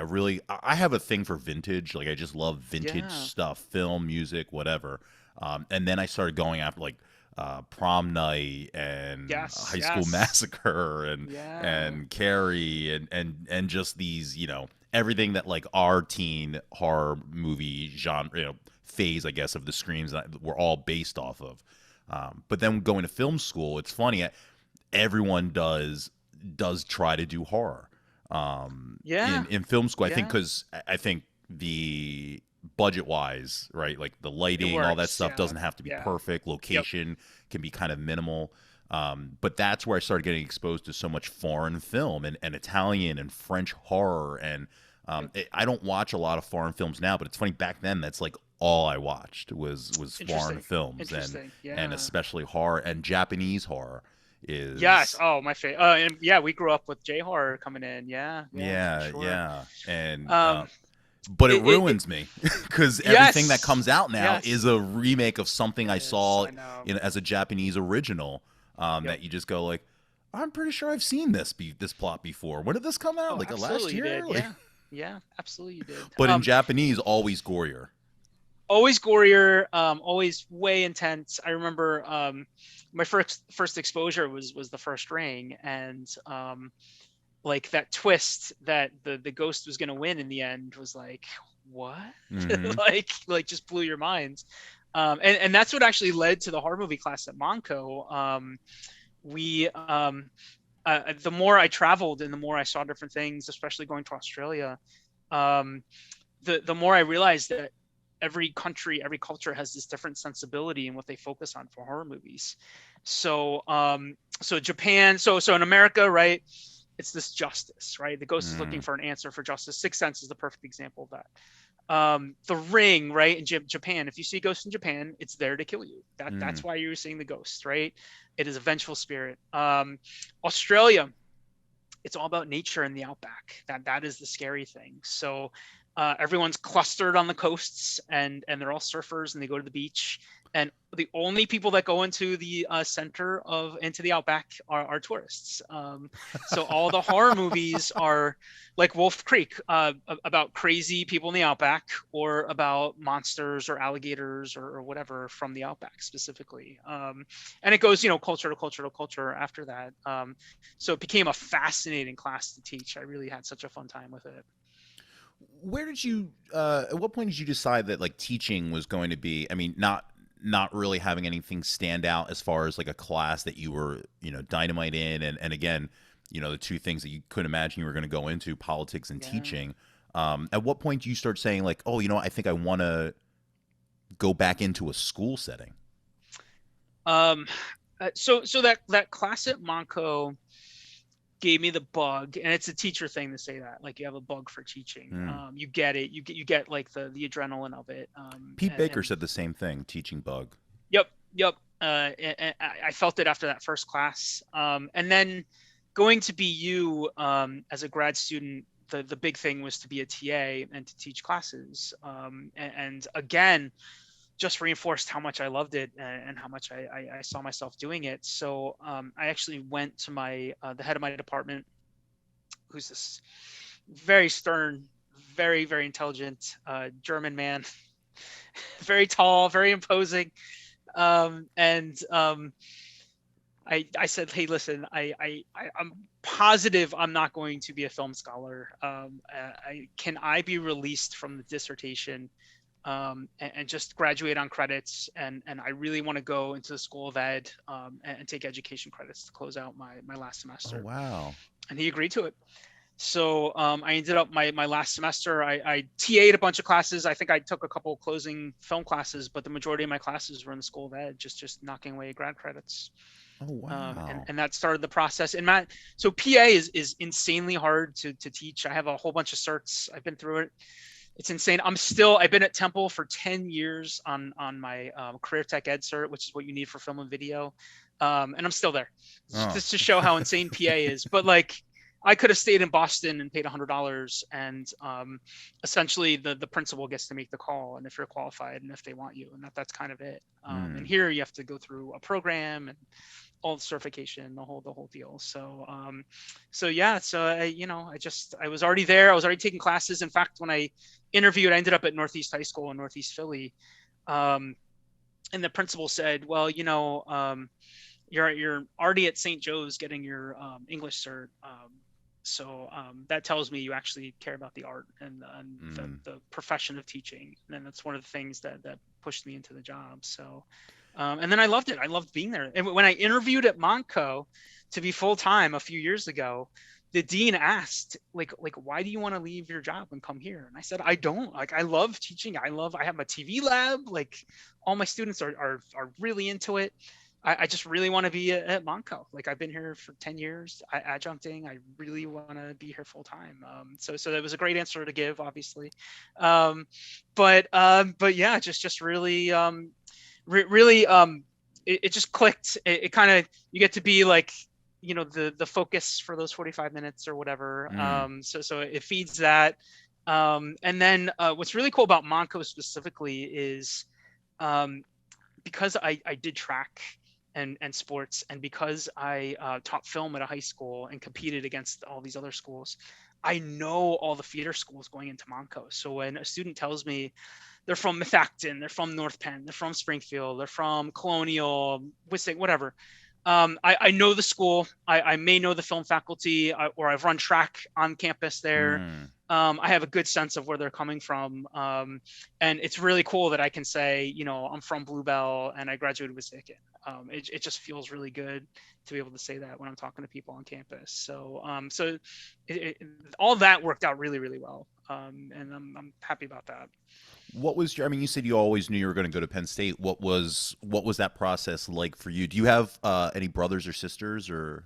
I have a thing for vintage. Like I just love vintage yeah, stuff, film, music, whatever. And then I started going after like Prom Night and yes, High School yes, Massacre yeah, and Carrie and just these, everything that like our teen horror movie genre, phase, I guess, of the screams that we're all based off of. But then going to film school, it's funny. Everyone does try to do horror yeah, in film school. I think yeah. because I think the budget wise, right? Like the It lighting, all that works. stuff Yeah, doesn't have to be yeah, perfect. yep, Location can be kind of minimal. But that's where I started getting exposed to so much foreign film and Italian and French horror. And yep. I don't watch a lot of foreign films now, but it's funny back then. That's like all I watched was foreign Interesting, films interesting. and Yeah. especially horror and Japanese horror Yes. is Oh, my favorite. And yeah, we grew up with J horror coming in. Yeah, yeah, for yeah, sure. yeah. And Um, but it it ruins me because everything that yes, comes out now is yes, a remake of something it I is. saw I know. as a Japanese original. Yep. That you just go like, I'm pretty sure I've seen this plot before. When did this come out? Oh, Like last absolutely you year? did. Like, Yeah, yeah, absolutely you did. but in Japanese, always gorier. Always gorier, always way intense. I remember my first exposure was the first ring, and like that twist that the ghost was gonna win in the end was like, what? Mm-hmm. like just blew your mind. And that's what actually led to the horror movie class at Monco. We The more I traveled and the more I saw different things, especially going to Australia, um, the more I realized that every country, every culture has this different sensibility in what they focus on for horror movies. So Japan, so in America, right? It's this justice, right? The ghost is looking Mm. for an answer for justice. Sixth Sense is the perfect example of that. The Ring, right? In Japan, if you see a ghost in Japan, it's there to kill you. That's Mm. why you're seeing the ghost, right? It is a vengeful spirit. Australia, it's all about nature and the outback. That is the scary thing. So everyone's clustered on the coasts, and they're all surfers, and they go to the beach. And the only people that go into the into the outback are tourists. So all the horror movies are like Wolf Creek, about crazy people in the outback, or about monsters or alligators or whatever from the outback specifically. And it goes, culture to culture to culture after that. So it became a fascinating class to teach. I really had such a fun time with it. Where did you? At what point did you decide that like teaching was going to be? I mean, not really having anything stand out as far as like a class that you were dynamite in, and again, the two things that you couldn't imagine you were going to go into, politics and Yeah. teaching. At what point do you start saying like, oh, I think I want to go back into a school setting? So that class at Monco gave me the bug, and it's a teacher thing to say that, like, you have a bug for teaching. You get it, you get like the adrenaline of it. Pete Baker said the same thing, teaching bug. Yep. And I felt it after that first class. And then going to BU as a grad student, the big thing was to be a TA and to teach classes. And again, just reinforced how much I loved it and how much I saw myself doing it. So I actually went to the head of my department, who's this very stern, very, very intelligent German man, very tall, very imposing. I said, hey, listen, I'm positive I'm not going to be a film scholar. Can I be released from the dissertation and just graduate on credits? And I really want to go into the School of Ed and take education credits to close out my last semester. Oh, wow. And he agreed to it. So I ended up my last semester, I TA'd a bunch of classes. I think I took a couple closing film classes, but the majority of my classes were in the School of Ed, just knocking away grad credits. Oh, wow. And that started the process. And so PA is insanely hard to teach. I have a whole bunch of certs. I've been through it. It's insane. I've been at Temple for 10 years on my career tech ed cert, which is what you need for film and video. And I'm still there, just to show how insane PA is. But like, I could have stayed in Boston and paid $100, and essentially the principal gets to make the call, and if you're qualified and if they want you, and that's kind of it. And here you have to go through a program and all the certification, the whole deal. So I was already there. I was already taking classes. In fact, when I interviewed, I ended up at Northeast High School in Northeast Philly, and the principal said, well, you're already at St. Joe's getting your English cert. So that tells me you actually care about the art and the profession of teaching. And that's one of the things that pushed me into the job. So, and then I loved it. I loved being there. And when I interviewed at Monco to be full-time a few years ago, the dean asked, like, why do you want to leave your job and come here? And I said, I don't. Like, I love teaching. I have my TV lab. Like, all my students are really into it. I just really want to be at Monco. Like, I've been here for 10 years, adjuncting. I really want to be here full time. So that was a great answer to give, obviously. But yeah, just really, it just clicked. It kind of, you get to be like, the focus for those 45 minutes or whatever. So it feeds that. And then what's really cool about Monco specifically is because I did track and sports, and because I taught film at a high school and competed against all these other schools, I know all the feeder schools going into Monco. So when a student tells me they're from Methacton, they're from North Penn, they're from Springfield, they're from Colonial, Wissahickon, whatever, I know the school. I may know the film faculty, or I've run track on campus there. I have a good sense of where they're coming from. And it's really cool that I can say, I'm from Bluebell and I graduated with Wissahickon. It just feels really good to be able to say that when I'm talking to people on campus. So all that worked out really, really well. And I'm happy about that. What was you said you always knew you were going to go to Penn State. What was that process like for you? Do you have any brothers or sisters or?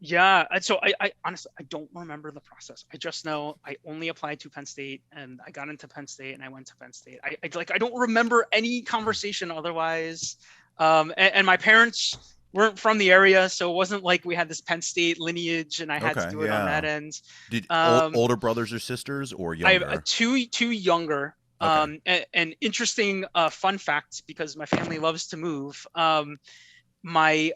Yeah. So I honestly, I don't remember the process. I just know I only applied to Penn State and I got into Penn State and I went to Penn State. I don't remember any conversation otherwise. And my parents weren't from the area, so it wasn't like we had this Penn State lineage and I had to do it on that end. Did older brothers or sisters or younger? I have two younger. Okay. An interesting fun fact, because my family loves to move. My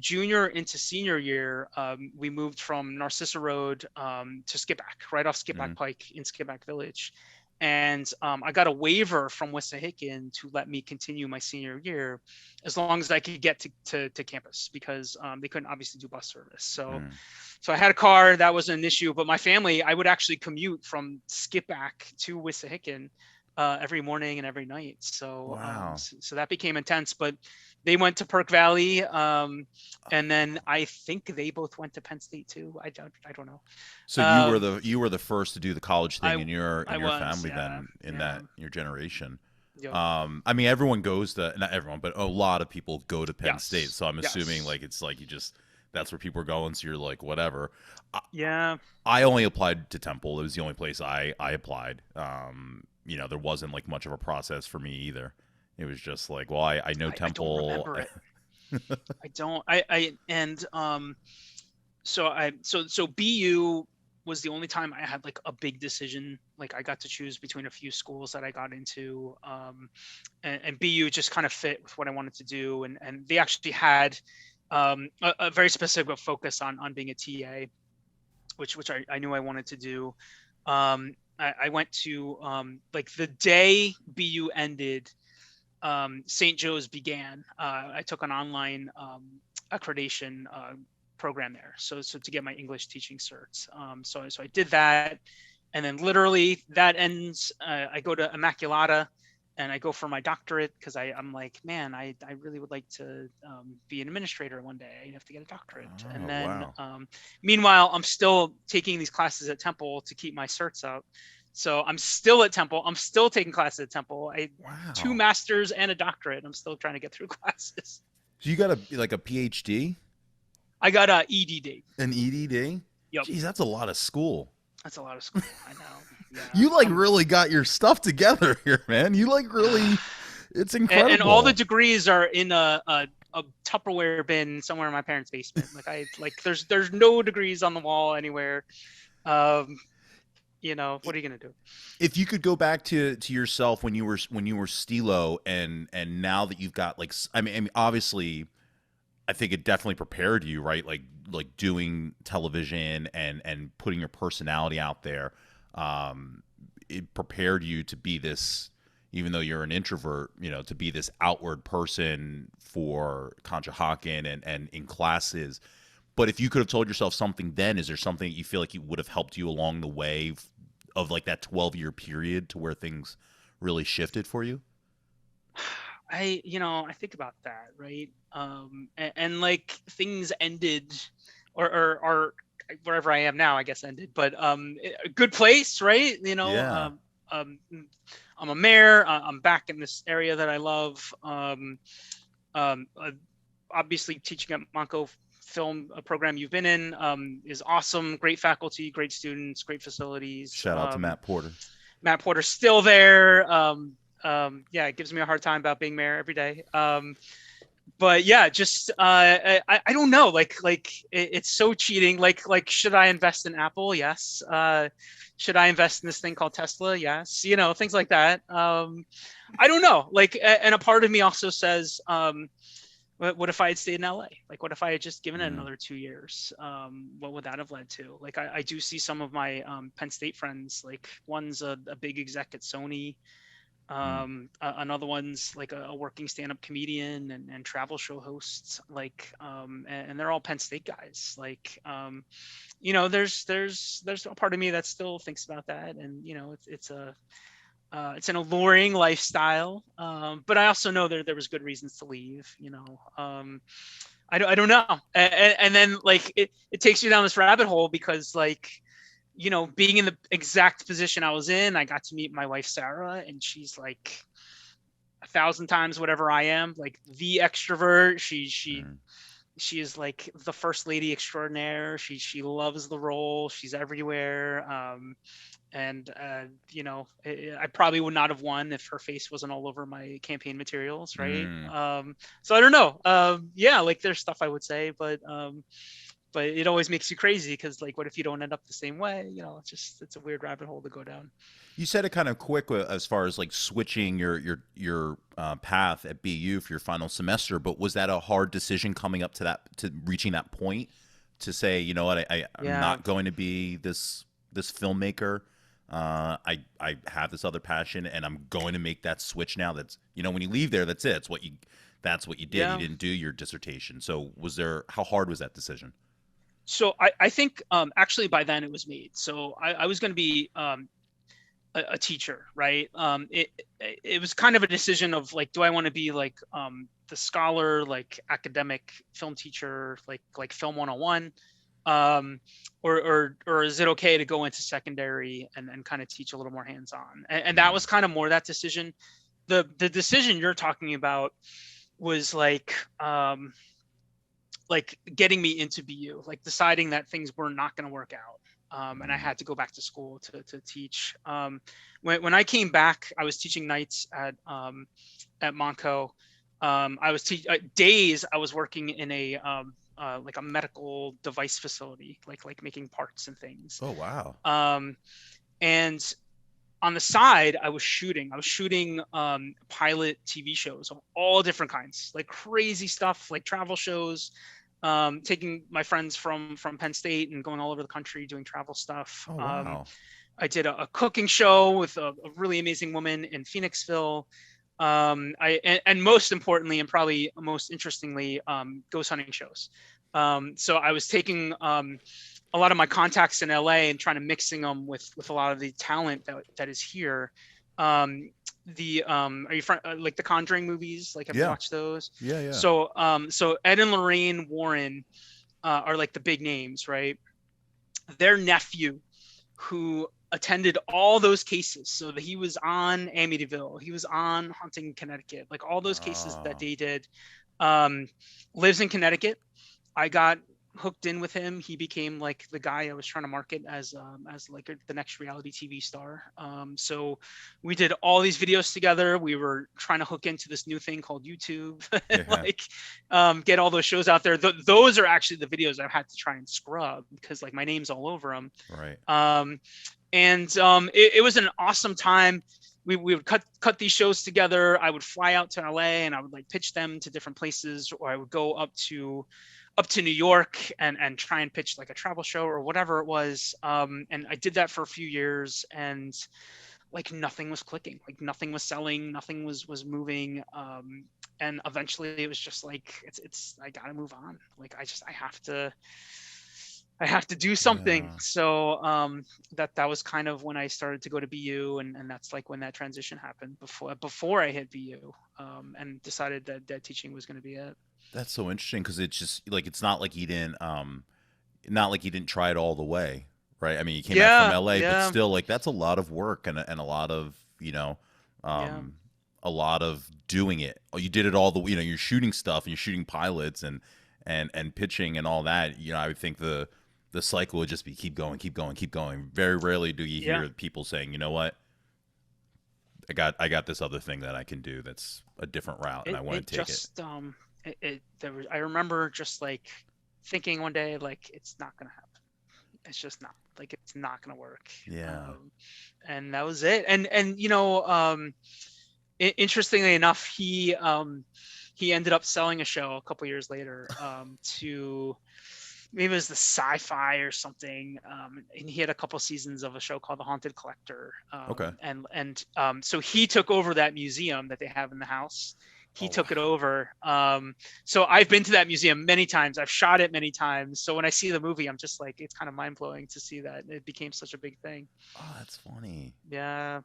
junior into senior year, we moved from Narcissa Road to Skippack, right off Skippack Pike in Skippack Village. And I got a waiver from Wissahickon to let me continue my senior year as long as I could get to campus, because they couldn't obviously do bus service. So I had a car, that wasn't an issue, but my family, I would actually commute from Skippack to Wissahickon every morning and every night. So, wow. So that became intense, but they went to Perk Valley. And then I think they both went to Penn State too. I don't know. So you were the first to do the college thing in your family, yeah, then in that your generation. Yep. I mean, everyone goes to, not everyone, but a lot of people go to Penn Yes. State. So I'm assuming Yes. like it's like you just that's where people are going. So you're like whatever. Yeah. I only applied to Temple. It was the only place I applied. You know, there wasn't like much of a process for me either. It was just like, well, I know I don't Temple. remember it. I don't. I and so BU was the only time I had like a big decision. Like I got to choose between a few schools that I got into, and BU just kind of fit with what I wanted to do, and they actually had a very specific focus on being a TA, which I knew I wanted to do. I went to like the day BU ended, St. Joe's began. I took an online accreditation program there, so to get my English teaching certs. So I did that, and then literally that ends. I go to Immaculata, and I go for my doctorate because I'm like, man, I really would like to be an administrator one day. I have to get a doctorate, and Oh, then wow. meanwhile, I'm still taking these classes at Temple to keep my certs up. So I'm still at Temple. I'm still taking classes at Temple. I two Wow. masters and a doctorate. I'm still trying to get through classes. So you got a like a PhD, I got a EDD. an EDD. Yep, Geez, that's a lot of school. that's a lot of school. I know. Yeah. You like really got your stuff together here, man. You like really, it's incredible. And all the degrees are in a Tupperware bin somewhere in my parents' basement. There's no degrees on the wall anywhere. You know, what are you gonna do? If you could go back to yourself when you were Steelo, and now that you've got like I mean obviously I think it definitely prepared you, right? Like doing television and putting your personality out there. It prepared you to be this, even though you're an introvert, you know, to be this outward person for Conshohocken and in classes. But if you could have told yourself something then, is there something that you feel like you would have helped you along the way of like that 12-year period to where things really shifted for you? I think about that, right? And like things ended, or wherever I am now, I guess ended, but a good place, right? Yeah. I'm a mayor. I'm back in this area that I love. Um, uh, Obviously, teaching at Monco film, a program you've been in, is awesome. Great faculty, great students, great facilities. Shout out to Matt Porter. Matt Porter's still there. Yeah, it gives me a hard time about being mayor every day. But yeah, just I don't know. It's so cheating. Like should I invest in Apple? Yes. Should I invest in this thing called Tesla? Yes. You know, things like that. I don't know. And a part of me also says, what if I had stayed in LA? Like, what if I had just given it another 2 years? What would that have led to? Like, I do see some of my Penn State friends. Like, one's a big exec at Sony. Another one's like a working stand-up comedian and travel show hosts. And they're all Penn State guys. There's a part of me that still thinks about that, and it's an alluring lifestyle, but I also know there was good reasons to leave. I don't know, and then like it takes you down this rabbit hole because being in the exact position I was in, I got to meet my wife Sarah, and she's like 1,000 times whatever I am, like the extrovert. She is like the first lady extraordinaire. She loves the role. She's everywhere. I probably would not have won if her face wasn't all over my campaign materials, right? So I don't know. Yeah, like there's stuff I would say, but it always makes you crazy because like, what if you don't end up the same way? It's a weird rabbit hole to go down. You said it kind of quick as far as like switching your path at BU for your final semester, but was that a hard decision coming up to reaching that point to say, you know what, I'm not going to be this filmmaker. I have this other passion, and I'm going to make that switch now. That's when you leave there, that's it. That's what you did. Yeah. You didn't do your dissertation. So how hard was that decision? So I think actually by then it was made. So I was going to be a teacher, right? It was kind of a decision of like, do I want to be like the scholar, like academic film teacher, like film 101, or is it okay to go into secondary and kind of teach a little more hands-on? And that was kind of more that decision. the decision you're talking about was like getting me into BU, like deciding that things were not going to work out. And I had to go back to school to teach. When I came back, I was teaching nights at Monco. I was days. I was working in a like a medical device facility, like making parts and things. Oh wow. And on the side, I was shooting pilot TV shows of all different kinds, like crazy stuff, like travel shows, taking my friends from Penn State and going all over the country doing travel stuff. Oh wow. I did a cooking show with a really amazing woman in Phoenixville. And most importantly, and probably most interestingly, ghost hunting shows. So I was taking a lot of my contacts in LA and trying to mixing them with a lot of the talent that is here. Are you like the Conjuring movies? Like, have you watched those? Yeah. So Ed and Lorraine Warren are like the big names, right? Their nephew, who attended all those cases, so that he was on Amityville, he was on Haunting Connecticut, like all those cases that they did, lives in Connecticut. I got hooked in with him. He became like the guy I was trying to market as like the next reality TV star. So we did all these videos together. We were trying to hook into this new thing called YouTube, and like get all those shows out there. Those are actually the videos I've had to try and scrub because like my name's all over them. Right. It was an awesome time. We would cut these shows together. I would fly out to LA and I would like pitch them to different places, or I would go up to New York and try and pitch like a travel show or whatever it was. And I did that for a few years, and like nothing was clicking, like nothing was selling, nothing was moving. And eventually it was just like, it's I gotta move on. Like I have to do something. Yeah. So that was kind of when I started to go to BU, and that's like when that transition happened before I hit BU, and decided that teaching was going to be it. That's so interesting because it's just like it's not like you didn't try it all the way, right? I mean, you came back from LA, but still, like that's a lot of work and a lot of a lot of doing it. You did it all the you're shooting stuff and you're shooting pilots and pitching and all that. I would think the cycle would just be keep going. Very rarely do you hear people saying, you know what, I got this other thing that I can do that's a different route and I want to take it. I remember just like thinking one day, like, it's not going to happen. It's just not, like, it's not going to work. Yeah. And that was it. And interestingly enough, he ended up selling a show a couple years later to, maybe it was the Sci-Fi or something. And he had a couple seasons of a show called The Haunted Collector. Okay. And so he took over that museum that they have in the house. He took it over. So I've been to that museum many times. I've shot it many times. So when I see the movie, I'm just like, it's kind of mind blowing to see that it became such a big thing. Oh, that's funny. Yeah.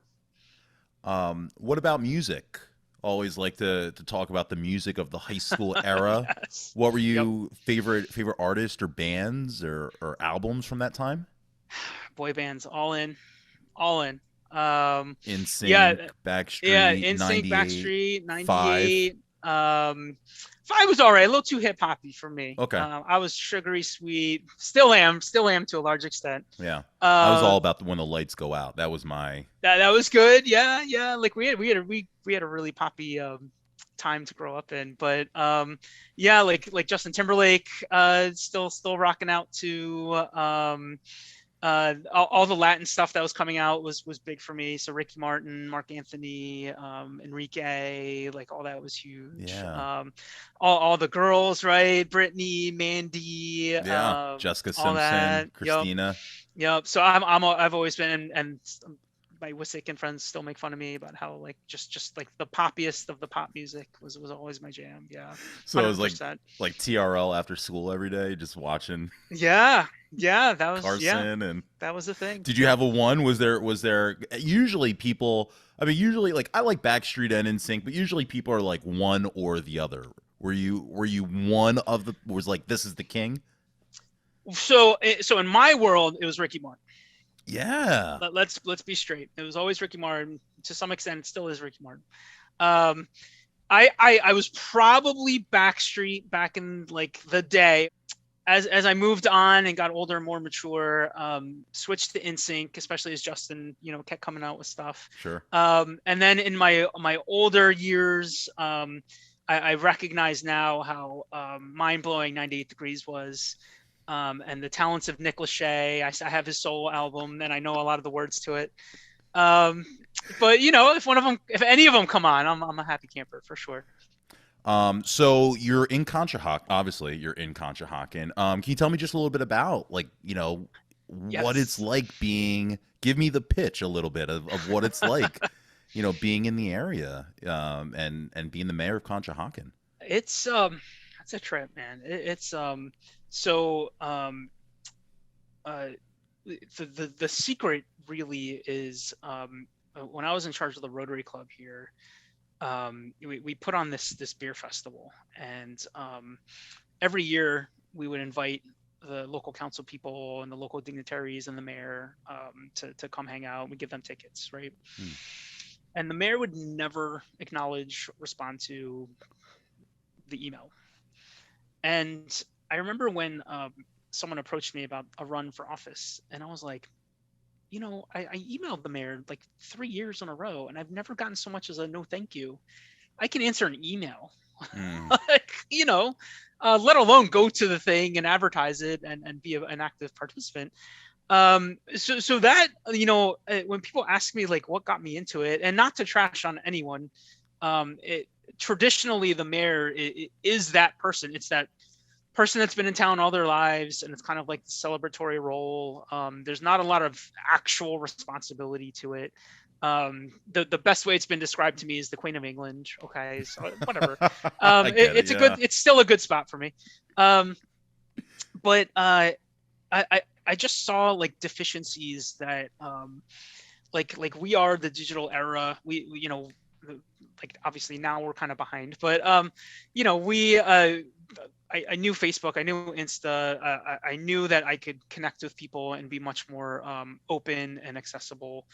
What about music? Always like to talk about the music of the high school era. Yes. What were you favorite artists or bands or albums from that time? Boy bands, all in. NSYNC, Backstreet, yeah, NSYNC, 98, Backstreet, 98. Five was all right, a little too hip hoppy for me. Okay. I was sugary sweet, still am to a large extent. Yeah. I was all about when the lights go out. That was my. That was good. Yeah. Like we had a really poppy time to grow up in, but yeah, like Justin Timberlake, still rocking out to. All the Latin stuff that was coming out was big for me. So Ricky Martin, Mark Anthony, Enrique, like all that was huge. Yeah. All the girls, right? Brittany, Mandy, Jessica Simpson, Christina. Yep. So I've always been, and my Wissahickon friends still make fun of me about how like just like the poppiest of the pop music was always my jam. Yeah. So 100%. It was like TRL after school every day, just watching. Yeah, that was Carson and that was the thing. Did you have a one? Was there usually people? I mean, usually like I like Backstreet and NSYNC, but usually people are like one or the other. Were you one of the? Was like this is the king? So in my world, it was Ricky Martin. Yeah. Let's be straight. It was always Ricky Martin. To some extent, it still is Ricky Martin. I was probably backstreet back in like the day. As I moved on and got older and more mature, switched to NSYNC, especially as Justin, kept coming out with stuff. Sure. And then in my older years, I recognize now how mind-blowing 98 Degrees was, and the talents of Nick Lachey. I have his solo album, and I know a lot of the words to it. But if any of them come on, I'm a happy camper for sure. So you're in Conshohocken. Obviously, you're in Conshohocken. Can you tell me just a little bit about, what it's like being? Give me the pitch a little bit of what it's like, being in the area, and being the mayor of Conshohocken. It's a trip, man. The secret really is when I was in charge of the Rotary Club here. We put on this beer festival, and every year we would invite the local council people and the local dignitaries and the mayor to come hang out. We give them tickets, right? And the mayor would never acknowledge, respond to the email. And I remember when someone approached me about a run for office, and I was like, I emailed the mayor like 3 years in a row, and I've never gotten so much as a no thank you. I can answer an email, let alone go to the thing and advertise it and be an active participant. So that, when people ask me like what got me into it, and not to trash on anyone, traditionally the mayor is that person. It's that person that's been in town all their lives, and it's kind of like the celebratory role. There's not a lot of actual responsibility to it. The best way it's been described to me is the Queen of England. Okay, so whatever. It's still a good spot for me. But I just saw like deficiencies that like we are the digital era. We like obviously now we're kind of behind, but I knew Facebook, I knew Insta, I knew that I could connect with people and be much more open and accessible.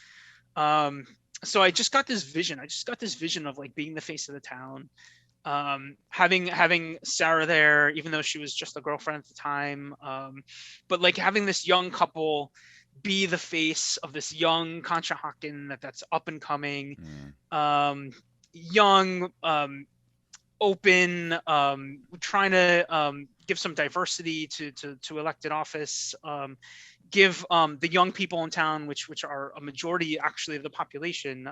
So I just got this vision. Of like being the face of the town, having Sarah there, even though she was just a girlfriend at the time. But like having this young couple be the face of this young Conshohocken that's up and coming, young, open, trying to give some diversity to elected office, give the young people in town, which are a majority actually of the population,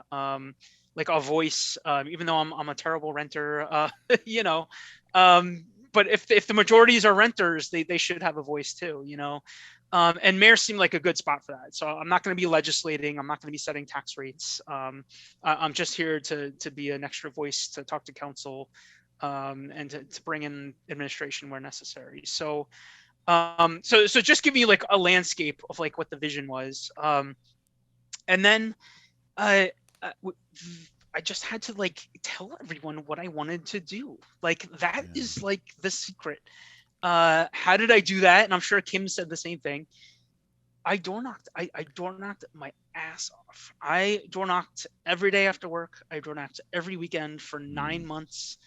like a voice, even though I'm a terrible renter, but if the majorities are renters, they should have a voice too, and mayor seemed like a good spot for that. So I'm not going to be legislating. I'm not going to be setting tax rates. I'm just here to be an extra voice, to talk to council, and to bring in administration where necessary. So just give me like a landscape of like what the vision was. And then I just had to like tell everyone what I wanted to do. Like that is like the secret. How did I do that? And I'm sure Kim said the same thing. I door knocked my ass off. I door knocked every day after work. I door knocked every weekend for 9 months,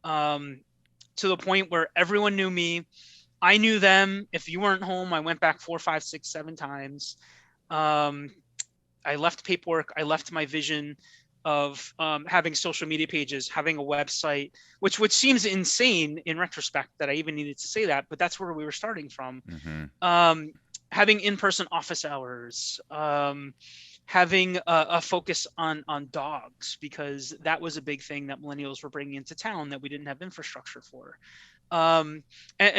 to the point where everyone knew me. I knew them. If you weren't home, I went back 4, 5, 6, 7 times. I left paperwork. I left my vision of having social media pages, having a website, which seems insane in retrospect that I even needed to say that, but that's where we were starting from. Having in-person office hours, having a focus on dogs, because that was a big thing that millennials were bringing into town that we didn't have infrastructure for. And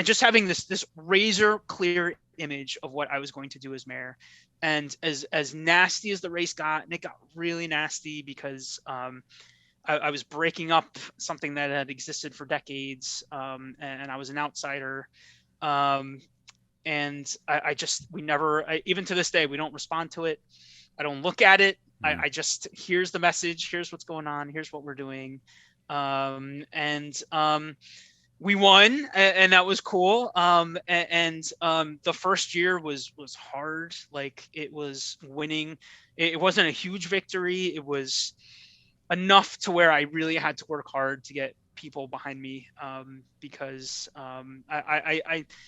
just having this razor clear image of what I was going to do as mayor. And as nasty as the race got, and it got really nasty because I was breaking up something that had existed for decades, and I was an outsider. And we never, even to this day, we don't respond to it. I don't look at it. I just, here's the message, here's what's going on, here's what we're doing. We won, and that was cool. The first year was hard. Like, it was winning. It wasn't a huge victory. It was enough to where I really had to work hard to get people behind me, because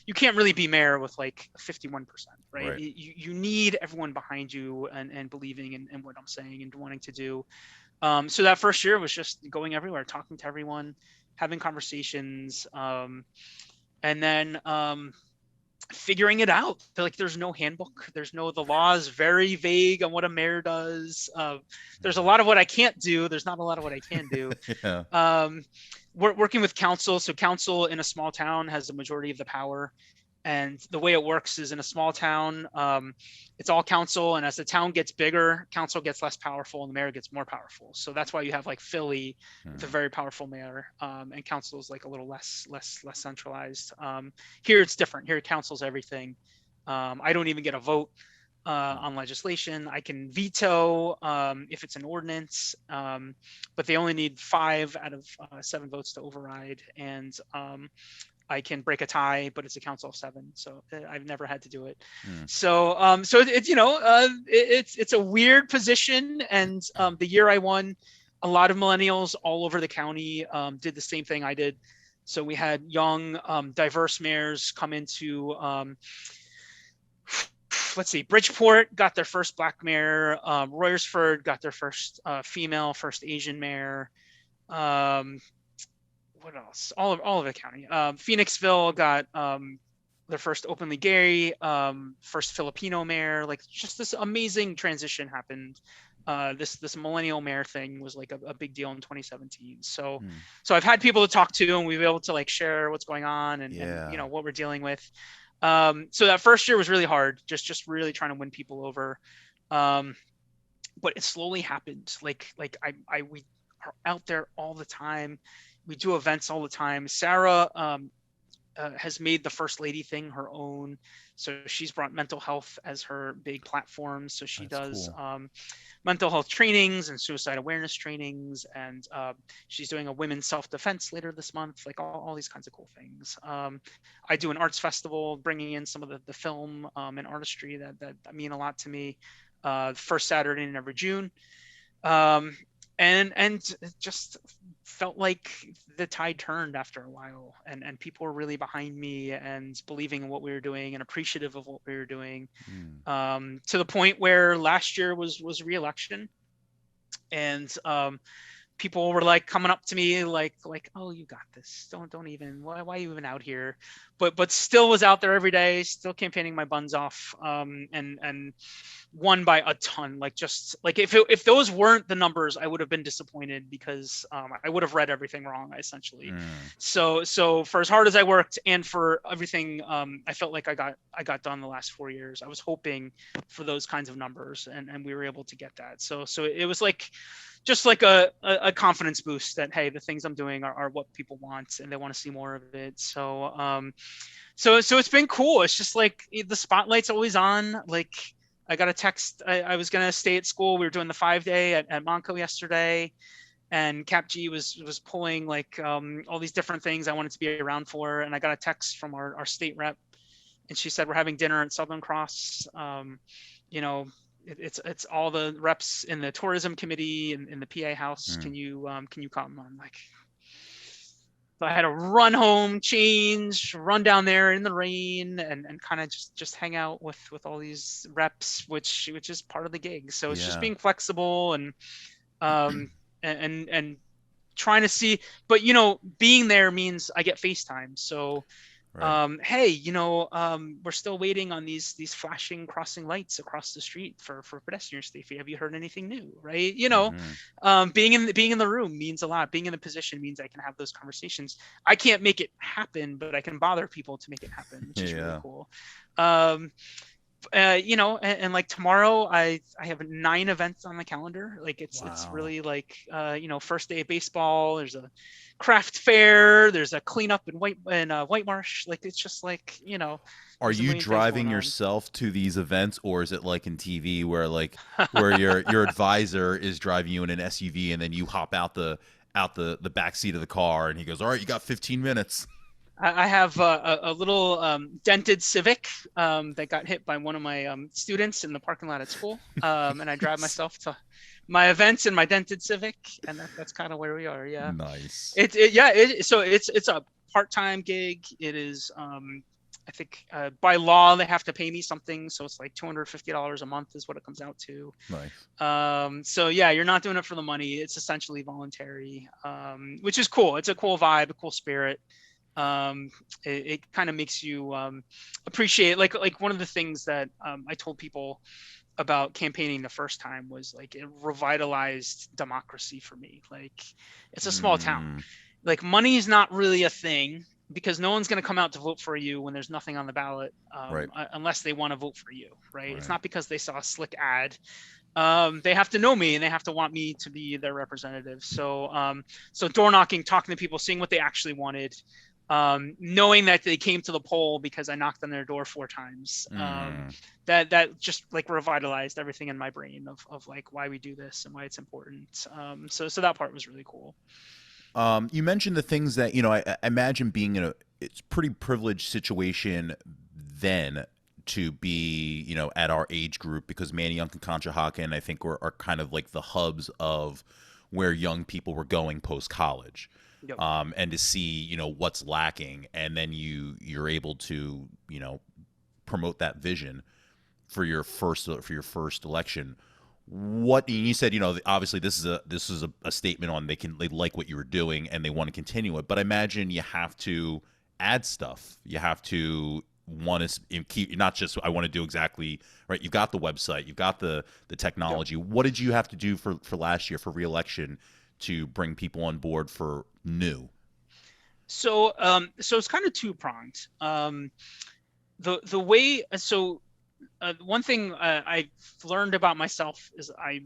you can't really be mayor with like 51%, right? Right. You need everyone behind you and believing in what I'm saying and wanting to do. So that first year was just going everywhere, talking to everyone, having conversations, and then figuring it out. Like there's no handbook, the law is very vague on what a mayor does. There's a lot of what I can't do, there's not a lot of what I can do. Yeah. We're working with council, so council in a small town has the majority of the power, and the way it works is in a small town, it's all council, and as the town gets bigger, council gets less powerful and the mayor gets more powerful. So that's why you have like Philly with a very powerful mayor, and council is like a little less centralized. Here it's different. Here council's everything. I don't even get a vote on legislation. I can veto if it's an ordinance, but they only need 5 out of 7 votes to override, and I can break a tie, but it's a council of 7, so I've never had to do it. So it's it's a weird position, and the year I won, a lot of millennials all over the county did the same thing I did. So we had young, diverse mayors come into, let's see, Bridgeport got their first Black mayor, Royersford got their first female, first Asian mayor. What else? All of the county. Phoenixville got their first openly gay, first Filipino mayor. Like just this amazing transition happened. This millennial mayor thing was like a big deal in 2017. So I've had people to talk to, and we've been able to like share what's going on and you know what we're dealing with. So that first year was really hard, just really trying to win people over. But it slowly happened. Like we are out there all the time. We do events all the time. Sarah has made the First Lady thing her own. So she's brought mental health as her big platform. So she does cool. Mental health trainings and suicide awareness trainings. And she's doing a women's self-defense later this month, like all these kinds of cool things. I do an arts festival, bringing in some of the film and artistry that mean a lot to me. First Saturday in every June. And it just felt like the tide turned after a while, and people were really behind me and believing in what we were doing and appreciative of what we were doing, to the point where last year was re-election, and people were like coming up to me like, oh, you got this. Don't even, why are you even out here? But still was out there every day, still campaigning my buns off, and won by a ton. Like just like if those weren't the numbers, I would have been disappointed, because I would have read everything wrong essentially. So for as hard as I worked and for everything I felt like I got done the last 4 years, I was hoping for those kinds of numbers, and we were able to get that. So it was like just like a confidence boost that, hey, the things I'm doing are what people want and they want to see more of it. So it's been cool. It's just like the spotlight's always on. Like I got a text. I was going to stay at school. We were doing the 5-day at Monco yesterday, and Cap G was pulling like all these different things I wanted to be around for. And I got a text from our state rep, and she said, we're having dinner at Southern Cross. You know, it's all the reps in the tourism committee and in the PA house. Can you come? I'm like, so I had to run home, change, run down there in the rain, and kind of just hang out with all these reps, which is part of the gig. So it's just being flexible and trying to see. But you know, being there means I get FaceTime. So hey, you know, we're still waiting on these flashing crossing lights across the street for pedestrian safety. Have you heard anything new? Right? You know, being in the room means a lot. Being in the position means I can have those conversations. I can't make it happen, but I can bother people to make it happen, which is really cool. You know, and like tomorrow I have 9 events on the calendar. Like it's really like you know, first day of baseball, there's a craft fair, there's a cleanup in White Marsh. Like it's just like, you know, are you driving yourself to these events, or is it like in TV where like where your advisor is driving you in an SUV and then you hop out the back seat of the car and he goes, all right, you got 15 minutes? I have a little dented Civic that got hit by one of my students in the parking lot at school, and I drive myself to my events and my dented Civic, and that's kind of where we are. Yeah. Nice. So it's a part-time gig. It is I think by law they have to pay me something, so it's like $250 a month is what it comes out to. Nice. So yeah, you're not doing it for the money. It's essentially voluntary, which is cool. It's a cool vibe, a cool spirit. It kind of makes you appreciate, like one of the things that I told people about campaigning the first time was like it revitalized democracy for me. Like it's a small town. Like money is not really a thing because no one's going to come out to vote for you when there's nothing on the ballot, Right. unless they want to vote for you, right? Right. It's not because they saw a slick ad. They have to know me and they have to want me to be their representative. So so door knocking, talking to people, seeing what they actually wanted, knowing that they came to the poll because I knocked on their door 4 times. That just like revitalized everything in my brain of like why we do this and why it's important. So that part was really cool. You mentioned the things that, you know, I imagine being in it's pretty privileged situation then to be, you know, at our age group, because Manayunk and Conshohocken, I think, are kind of like the hubs of where young people were going post-college. Yep. And to see, you know, what's lacking, and then you're able to, you know, promote that vision for your first election. What you said, you know, obviously this is a statement on they like what you were doing and they want to continue it, but I imagine you have to add stuff. You have to want to keep, not just I want to do exactly right. You've got the website, you've got the technology. Yep. What did you have to do for last year for re-election to bring people on board for new? So so it's kind of two-pronged. The way, so one thing I've learned about myself is I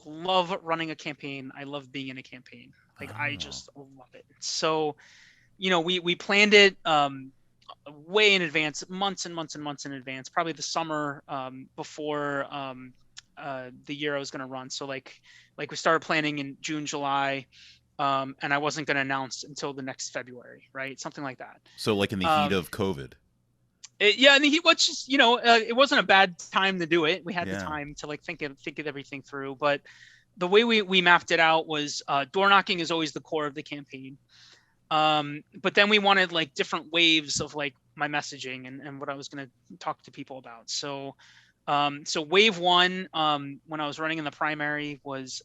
love running a campaign. I love being in a campaign. Like I just love it. So, you know, we planned it way in advance, months and months and months in advance, probably the summer before the year I was going to run. So like we started planning in June, July, and I wasn't going to announce until the next February, right? Something like that. So like in the heat of COVID. Yeah, and he was just, you know, it wasn't a bad time to do it. We had the time to like think of everything through. But the way we mapped it out was door knocking is always the core of the campaign. But then we wanted like different waves of like my messaging and what I was going to talk to people about. So so wave 1, when I was running in the primary, was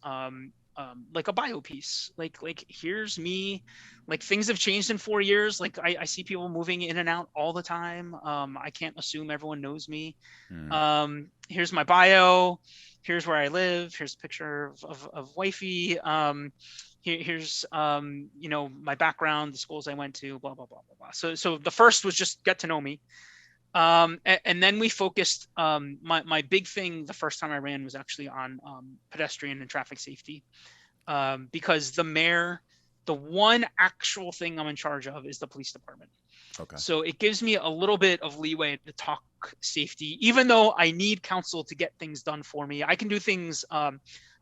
like a bio piece, like here's me, like things have changed in 4 years. Like I see people moving in and out all the time. I can't assume everyone knows me. Here's my bio, here's where I live, here's a picture of wifey, here's you know, my background, the schools I went to, blah blah blah blah blah. So the first was just get to know me. And then we focused, my big thing the first time I ran was actually on pedestrian and traffic safety, because the mayor, the one actual thing I'm in charge of is the police department. Okay. So it gives me a little bit of leeway to talk safety, even though I need counsel to get things done for me. I can do things, I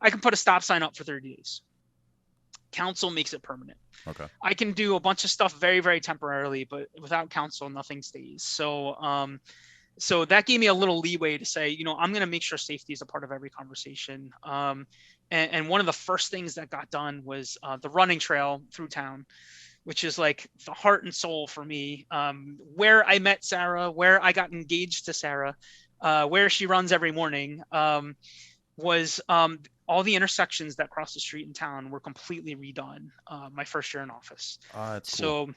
can put a stop sign up for 30 days. Council makes it permanent. Okay. I can do a bunch of stuff very, very temporarily, but without council, nothing stays. So, so that gave me a little leeway to say, you know, I'm going to make sure safety is a part of every conversation. And one of the first things that got done was the running trail through town, which is like the heart and soul for me. Where I met Sarah, where I got engaged to Sarah, where she runs every morning, was all the intersections that cross the street in town were completely redone my first year in office. That's so cool.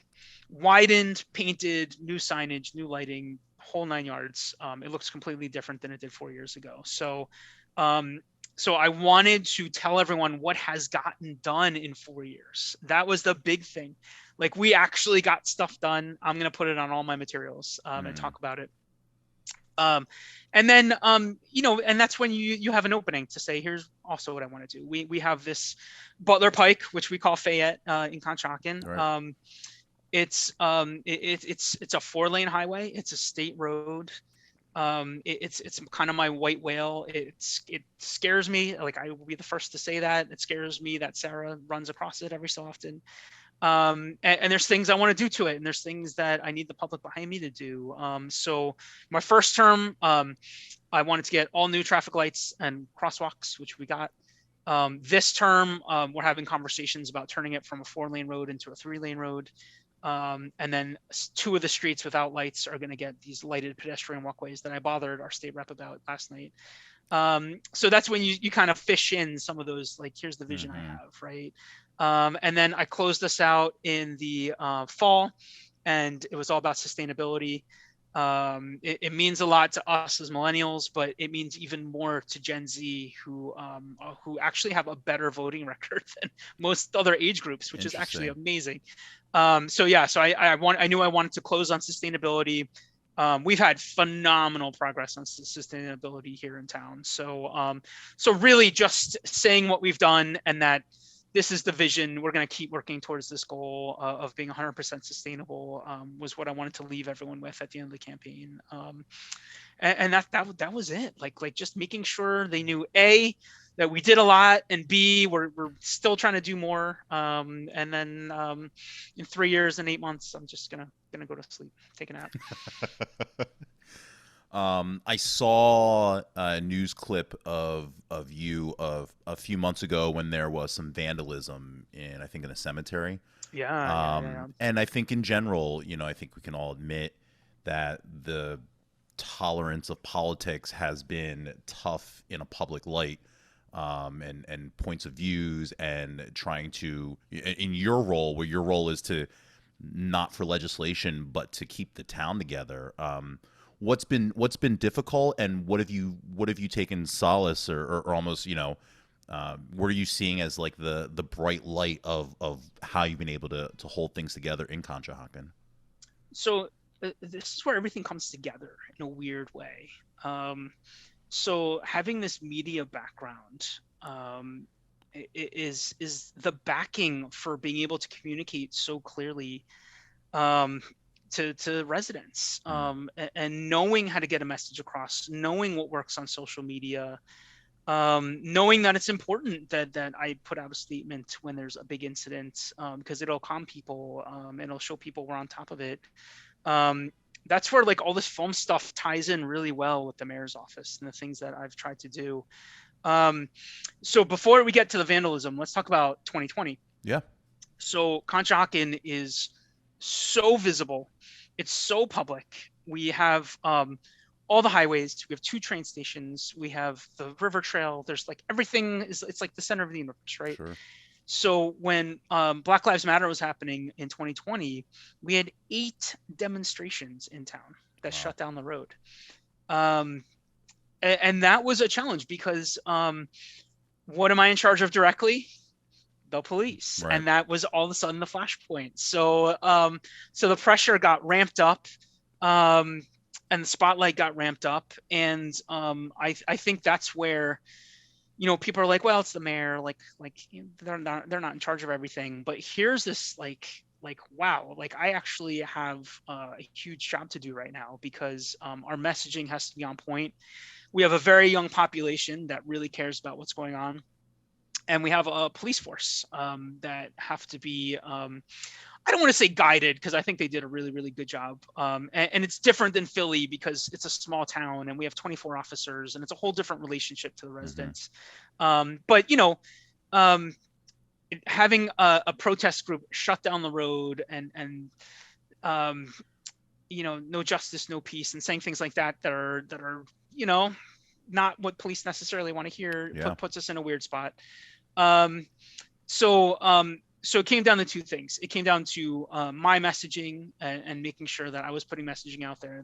Widened, painted, new signage, new lighting, whole 9 yards. It looks completely different than it did 4 years ago. So so I wanted to tell everyone what has gotten done in 4 years. That was the big thing. Like we actually got stuff done. I'm going to put it on all my materials and talk about it. And then, you know, and that's when you have an opening to say, here's also what I want to do. We have this Butler Pike, which we call Fayette in Conshohocken. Right. It's a 4-lane highway. It's a state road. It's kind of my white whale. It scares me. Like I will be the first to say that. It scares me that Sarah runs across it every so often. And there's things I want to do to it, and there's things that I need the public behind me to do. So my first term, I wanted to get all new traffic lights and crosswalks, which we got. This term, we're having conversations about turning it from a 4-lane road into a 3-lane road. And then 2 of the streets without lights are going to get these lighted pedestrian walkways that I bothered our state rep about last night. So that's when you kind of fish in some of those, like, here's the vision I have, right? And then I closed this out in the fall, and it was all about sustainability. It means a lot to us as millennials, but it means even more to Gen Z, who actually have a better voting record than most other age groups, which is actually amazing. So I knew I wanted to close on sustainability. We've had phenomenal progress on sustainability here in town. So really just saying what we've done, and that this is the vision. We're going to keep working towards this goal of being 100% sustainable, was what I wanted to leave everyone with at the end of the campaign. And that was it. Like just making sure they knew, A, that we did a lot, and B, we're still trying to do more. And then in 3 years and 8 months, I'm just gonna go to sleep, take a nap. I saw a news clip of you of a few months ago when there was some vandalism in a cemetery. Yeah. And I think in general, I think we can all admit that the tolerance of politics has been tough in a public light, and points of views, and trying to, in your role, where your role is to not for legislation but to keep the town together. What's been difficult, and what have you taken solace or almost, what are you seeing as like the bright light of how you've been able to hold things together in Conshohocken? So this is where everything comes together in a weird way. So having this media background is the backing for being able to communicate so clearly to residents, and knowing how to get a message across, knowing what works on social media, knowing that it's important that I put out a statement when there's a big incident, because it'll calm people, and it'll show people we're on top of it. That's where like all this film stuff ties in really well with the mayor's office and the things that I've tried to do. So before we get to the vandalism, let's talk about 2020. Yeah. So Conshohocken is so visible. It's so public. We have all the highways. We have 2 train stations. We have the river trail. There's like everything it's like the center of the universe, right? Sure. So when Black Lives Matter was happening in 2020, we had 8 demonstrations in town that shut down the road. And that was a challenge because what am I in charge of directly? The police. Right. And that was all of a sudden the flashpoint. So so the pressure got ramped up, and the spotlight got ramped up. And I think that's where, people are like, well, it's the mayor, like they're not in charge of everything. But here's this like wow, like I actually have a huge job to do right now, because our messaging has to be on point. We have a very young population that really cares about what's going on. And we have a police force that have to be, I don't want to say guided, because I think they did a really, really good job. And it's different than Philly because it's a small town and we have 24 officers, and it's a whole different relationship to the residents. But, having a protest group shut down the road and no justice, no peace, and saying things like that are not what police necessarily want to hear, puts us in a weird spot. So it came down to 2 things. It came down to my messaging and making sure that I was putting messaging out there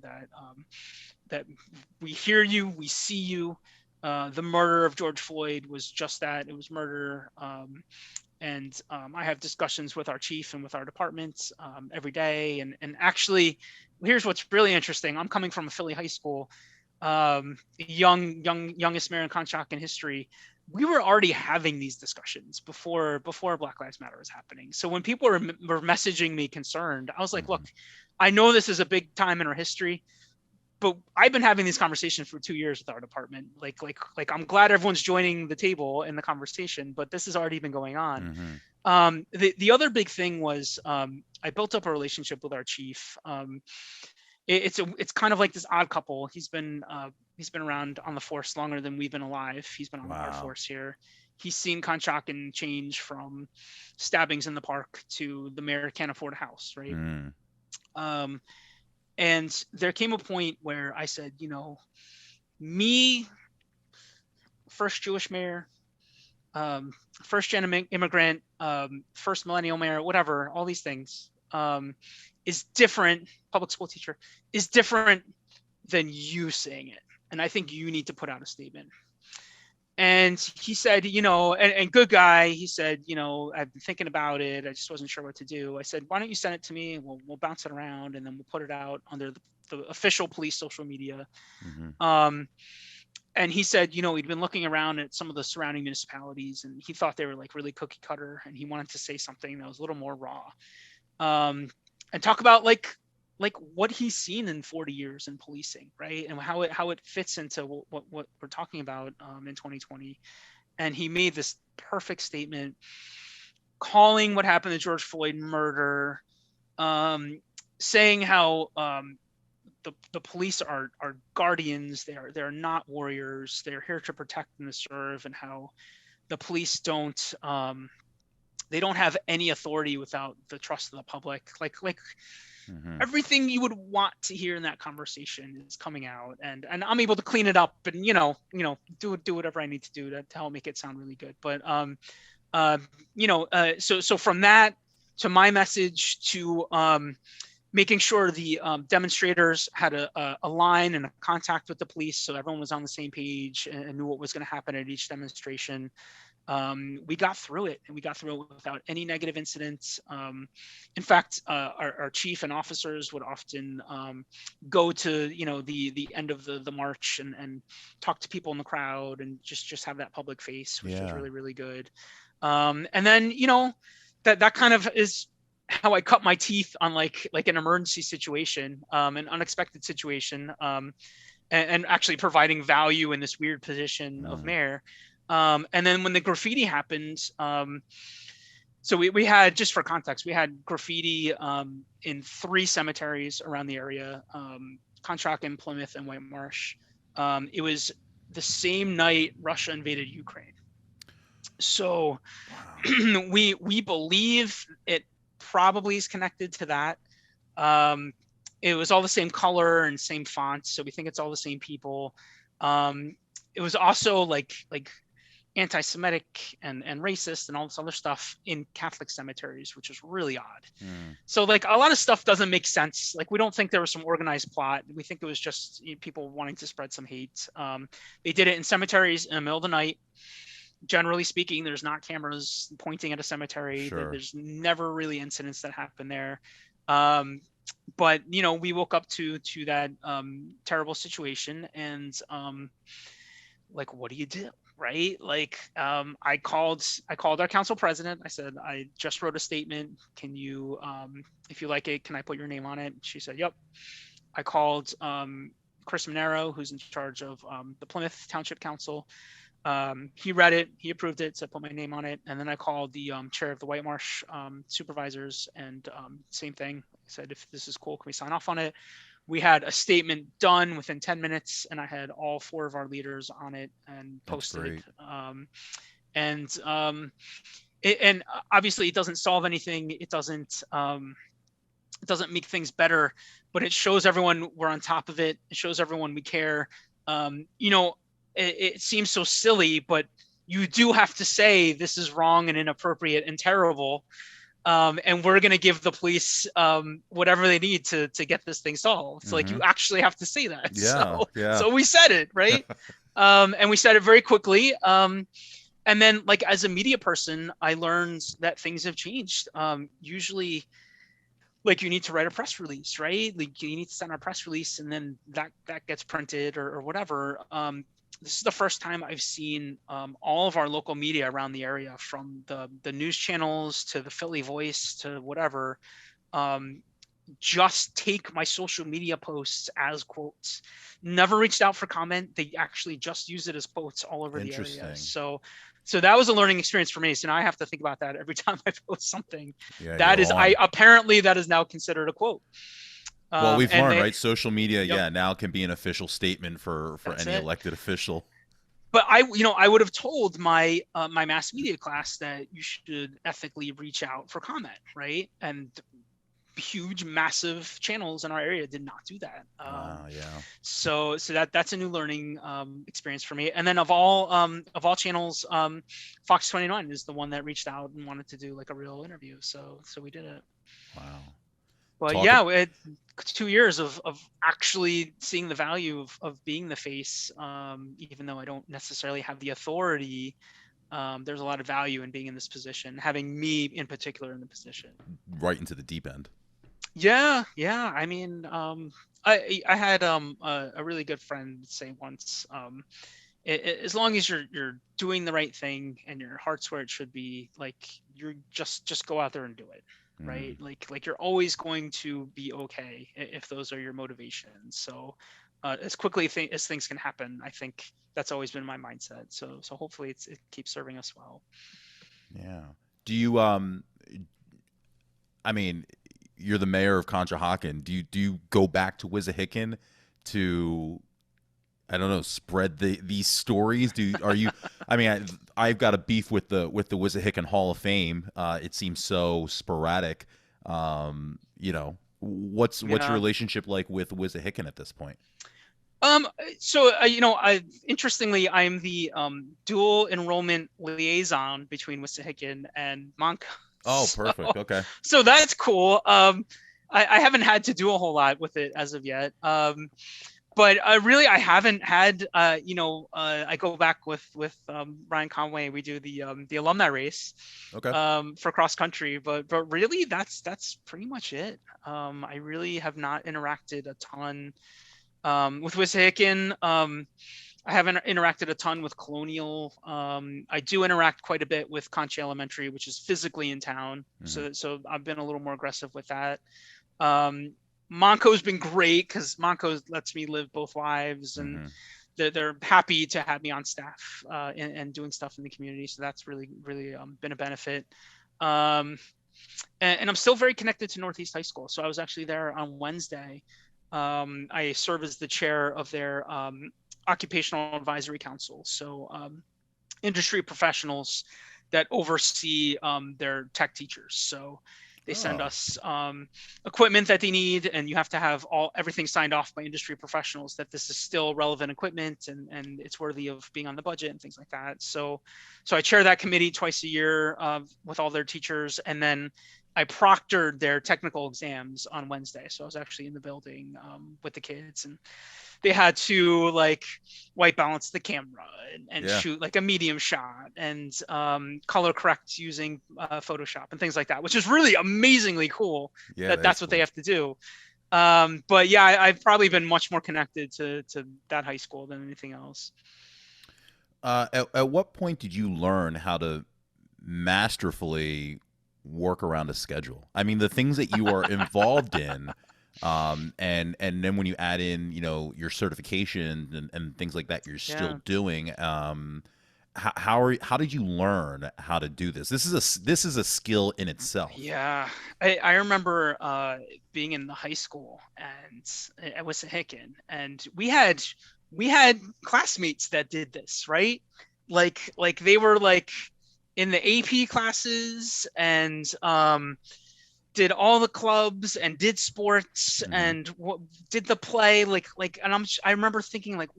that we hear you, we see you. The murder of George Floyd was just that. It was murder. And I have discussions with our chief and with our departments every day. And actually, here's what's really interesting. I'm coming from a Philly high school, youngest mayor in Conshohocken history. We were already having these discussions before Black Lives Matter was happening. So when people were messaging me concerned, I was like, look, I know this is a big time in our history, but I've been having these conversations for 2 years with our department. Like I'm glad everyone's joining the table in the conversation, but this has already been going on. The other big thing was I built up a relationship with our chief. It's kind of like this odd couple. He's been around on the force longer than we've been alive. He's been on the Air Force here. he's seen Conshohocken change from stabbings in the park to the mayor can't afford a house, right? And there came a point where I said, you know, me, first Jewish mayor, first gen immigrant, first millennial mayor, whatever, all these things, is different. Public school teacher is different than you saying it. And I think you need to put out a statement. And he said, you know, and good guy, he said, you know, I've been thinking about it. I just wasn't sure what to do. I said, why don't you send it to me and we'll bounce it around and then we'll put it out under the official police social media. And he said, you know, he'd been looking around at some of the surrounding municipalities and he thought they were like really cookie cutter and he wanted to say something that was a little more raw. And talk about like what he's seen in 40 years in policing, right? And how it fits into what we're talking about in 2020. And he made this perfect statement calling what happened to George Floyd murder, saying how the police are guardians, they're not warriors, they're here to protect and to serve, and how the police don't have any authority without the trust of the public. Like everything you would want to hear in that conversation is coming out, and I'm able to clean it up and you know do whatever I need to do to help make it sound really good. But so from that to my message to making sure the demonstrators had a line and a contact with the police, so everyone was on the same page and knew what was going to happen at each demonstration. We got through it, and we got through it without any negative incidents. In fact, our chief and officers would often go to the end of the march and talk to people in the crowd and just have that public face, which was really, really good. And then that kind of is how I cut my teeth on like an emergency situation, an unexpected situation, and actually providing value in this weird position of mayor. And then when the graffiti happened, so we had, just for context, we had graffiti in 3 cemeteries around the area, Conshohocken, Plymouth, and White Marsh. It was the same night Russia invaded Ukraine. So we believe it probably is connected to that. It was all the same color and same font, so we think it's all the same people. It was also like anti-Semitic and racist and all this other stuff in Catholic cemeteries, which is really odd. So like a lot of stuff doesn't make sense. Like we don't think there was some organized plot. We think it was just people wanting to spread some hate. They did it in cemeteries in the middle of the night. Generally speaking, there's not cameras pointing at a cemetery. Sure. There's never really incidents that happen there. But we woke up to that terrible situation, and like, what do you do? Right? Like, I called our council president. I said, I just wrote a statement. Can you, if you like it, can I put your name on it? She said, yep. I called Chris Monero, who's in charge of the Plymouth Township Council. He read it, he approved it, so I put my name on it. And then I called the chair of the White Marsh supervisors, and same thing. I said, if this is cool, can we sign off on it? We had a statement done within 10 minutes, and I had all 4 of our leaders on it and posted. And obviously it doesn't solve anything. It doesn't make things better, but it shows everyone we're on top of it. It shows everyone we care. It seems so silly, but you do have to say this is wrong and inappropriate and terrible. And we're going to give the police whatever they need to get this thing solved. So like, you actually have to say that. So we said it, right? And we said it very quickly. And then like, as a media person, I learned that things have changed. Usually, like, you need to write a press release, right? Like, you need to send a press release, and then that gets printed or whatever. This is the first time I've seen all of our local media around the area, from the news channels to the Philly Voice to whatever, just take my social media posts as quotes. Never reached out for comment. They actually just use it as quotes all over the area. So that was a learning experience for me. So now I have to think about that every time I post something. Apparently that is now considered a quote. Well, we've learned, right? Social media, now can be an official statement for any elected official. but I would have told my my mass media class that you should ethically reach out for comment, right? And huge, massive channels in our area did not do that. Wow, yeah. So that's a new learning experience for me. And then of all channels, Fox 29 is the one that reached out and wanted to do like a real interview. So we did it. Wow. But Talk yeah, it 2 years of actually seeing the value of being the face, even though I don't necessarily have the authority. There's a lot of value in being in this position, having me in particular in the position. right into the deep end. Yeah. I mean, I had a really good friend say once, as long as you're doing the right thing and your heart's where it should be, like you're just go out there and do it, right? Like you're always going to be okay if those are your motivations. So as quickly as things can happen, I think that's always been my mindset. So hopefully it keeps serving us well. Yeah. Do you I mean, you're the mayor of Conshohocken. Do you go back to Wissahickon to, I don't know, spread these stories? Are you? I mean, I've got a beef with the Wissahickon Hall of Fame. It seems so sporadic. You know, what's your relationship like with Wissahickon at this point? So interestingly, I'm the dual enrollment liaison between Wissahickon and Monco. Oh, perfect. Okay. So that's cool. I haven't had to do a whole lot with it as of yet. But really, I haven't had. I go back with Ryan Conway. We do the alumni race. Okay. For cross country, but really, that's pretty much it. I really have not interacted a ton with Wissahickon. I haven't interacted a ton with Colonial. I do interact quite a bit with Conshy Elementary, which is physically in town. So I've been a little more aggressive with that. Monco's been great because Monco lets me live both lives, and they're happy to have me on staff and doing stuff in the community. So that's really been a benefit. And I'm still very connected to Northeast High School. So I was actually there on Wednesday. I serve as the chair of their occupational advisory council. So industry professionals that oversee their tech teachers. So they send us equipment that they need, and you have to have everything signed off by industry professionals that this is still relevant equipment and it's worthy of being on the budget and things like that. So I chair that committee twice a year with all their teachers, and then I proctored their technical exams on Wednesday. So I was actually in the building with the kids, and they had to like white balance the camera and shoot like a medium shot and color correct using Photoshop and things like that, which is really amazingly cool. Yeah, that's what they have to do. But yeah, I've probably been much more connected to that high school than anything else. At what point did you learn how to masterfully work around a schedule? I mean, the things that you are involved in, and then when you add in, your certification and things like that, you're still doing. How did you learn how to do this? This is a skill in itself. Yeah, I remember being in the high school and at Wissahickon, and we had classmates that did this, right? Like they were like in the AP classes and did all the clubs and did sports and did the play and I remember thinking like,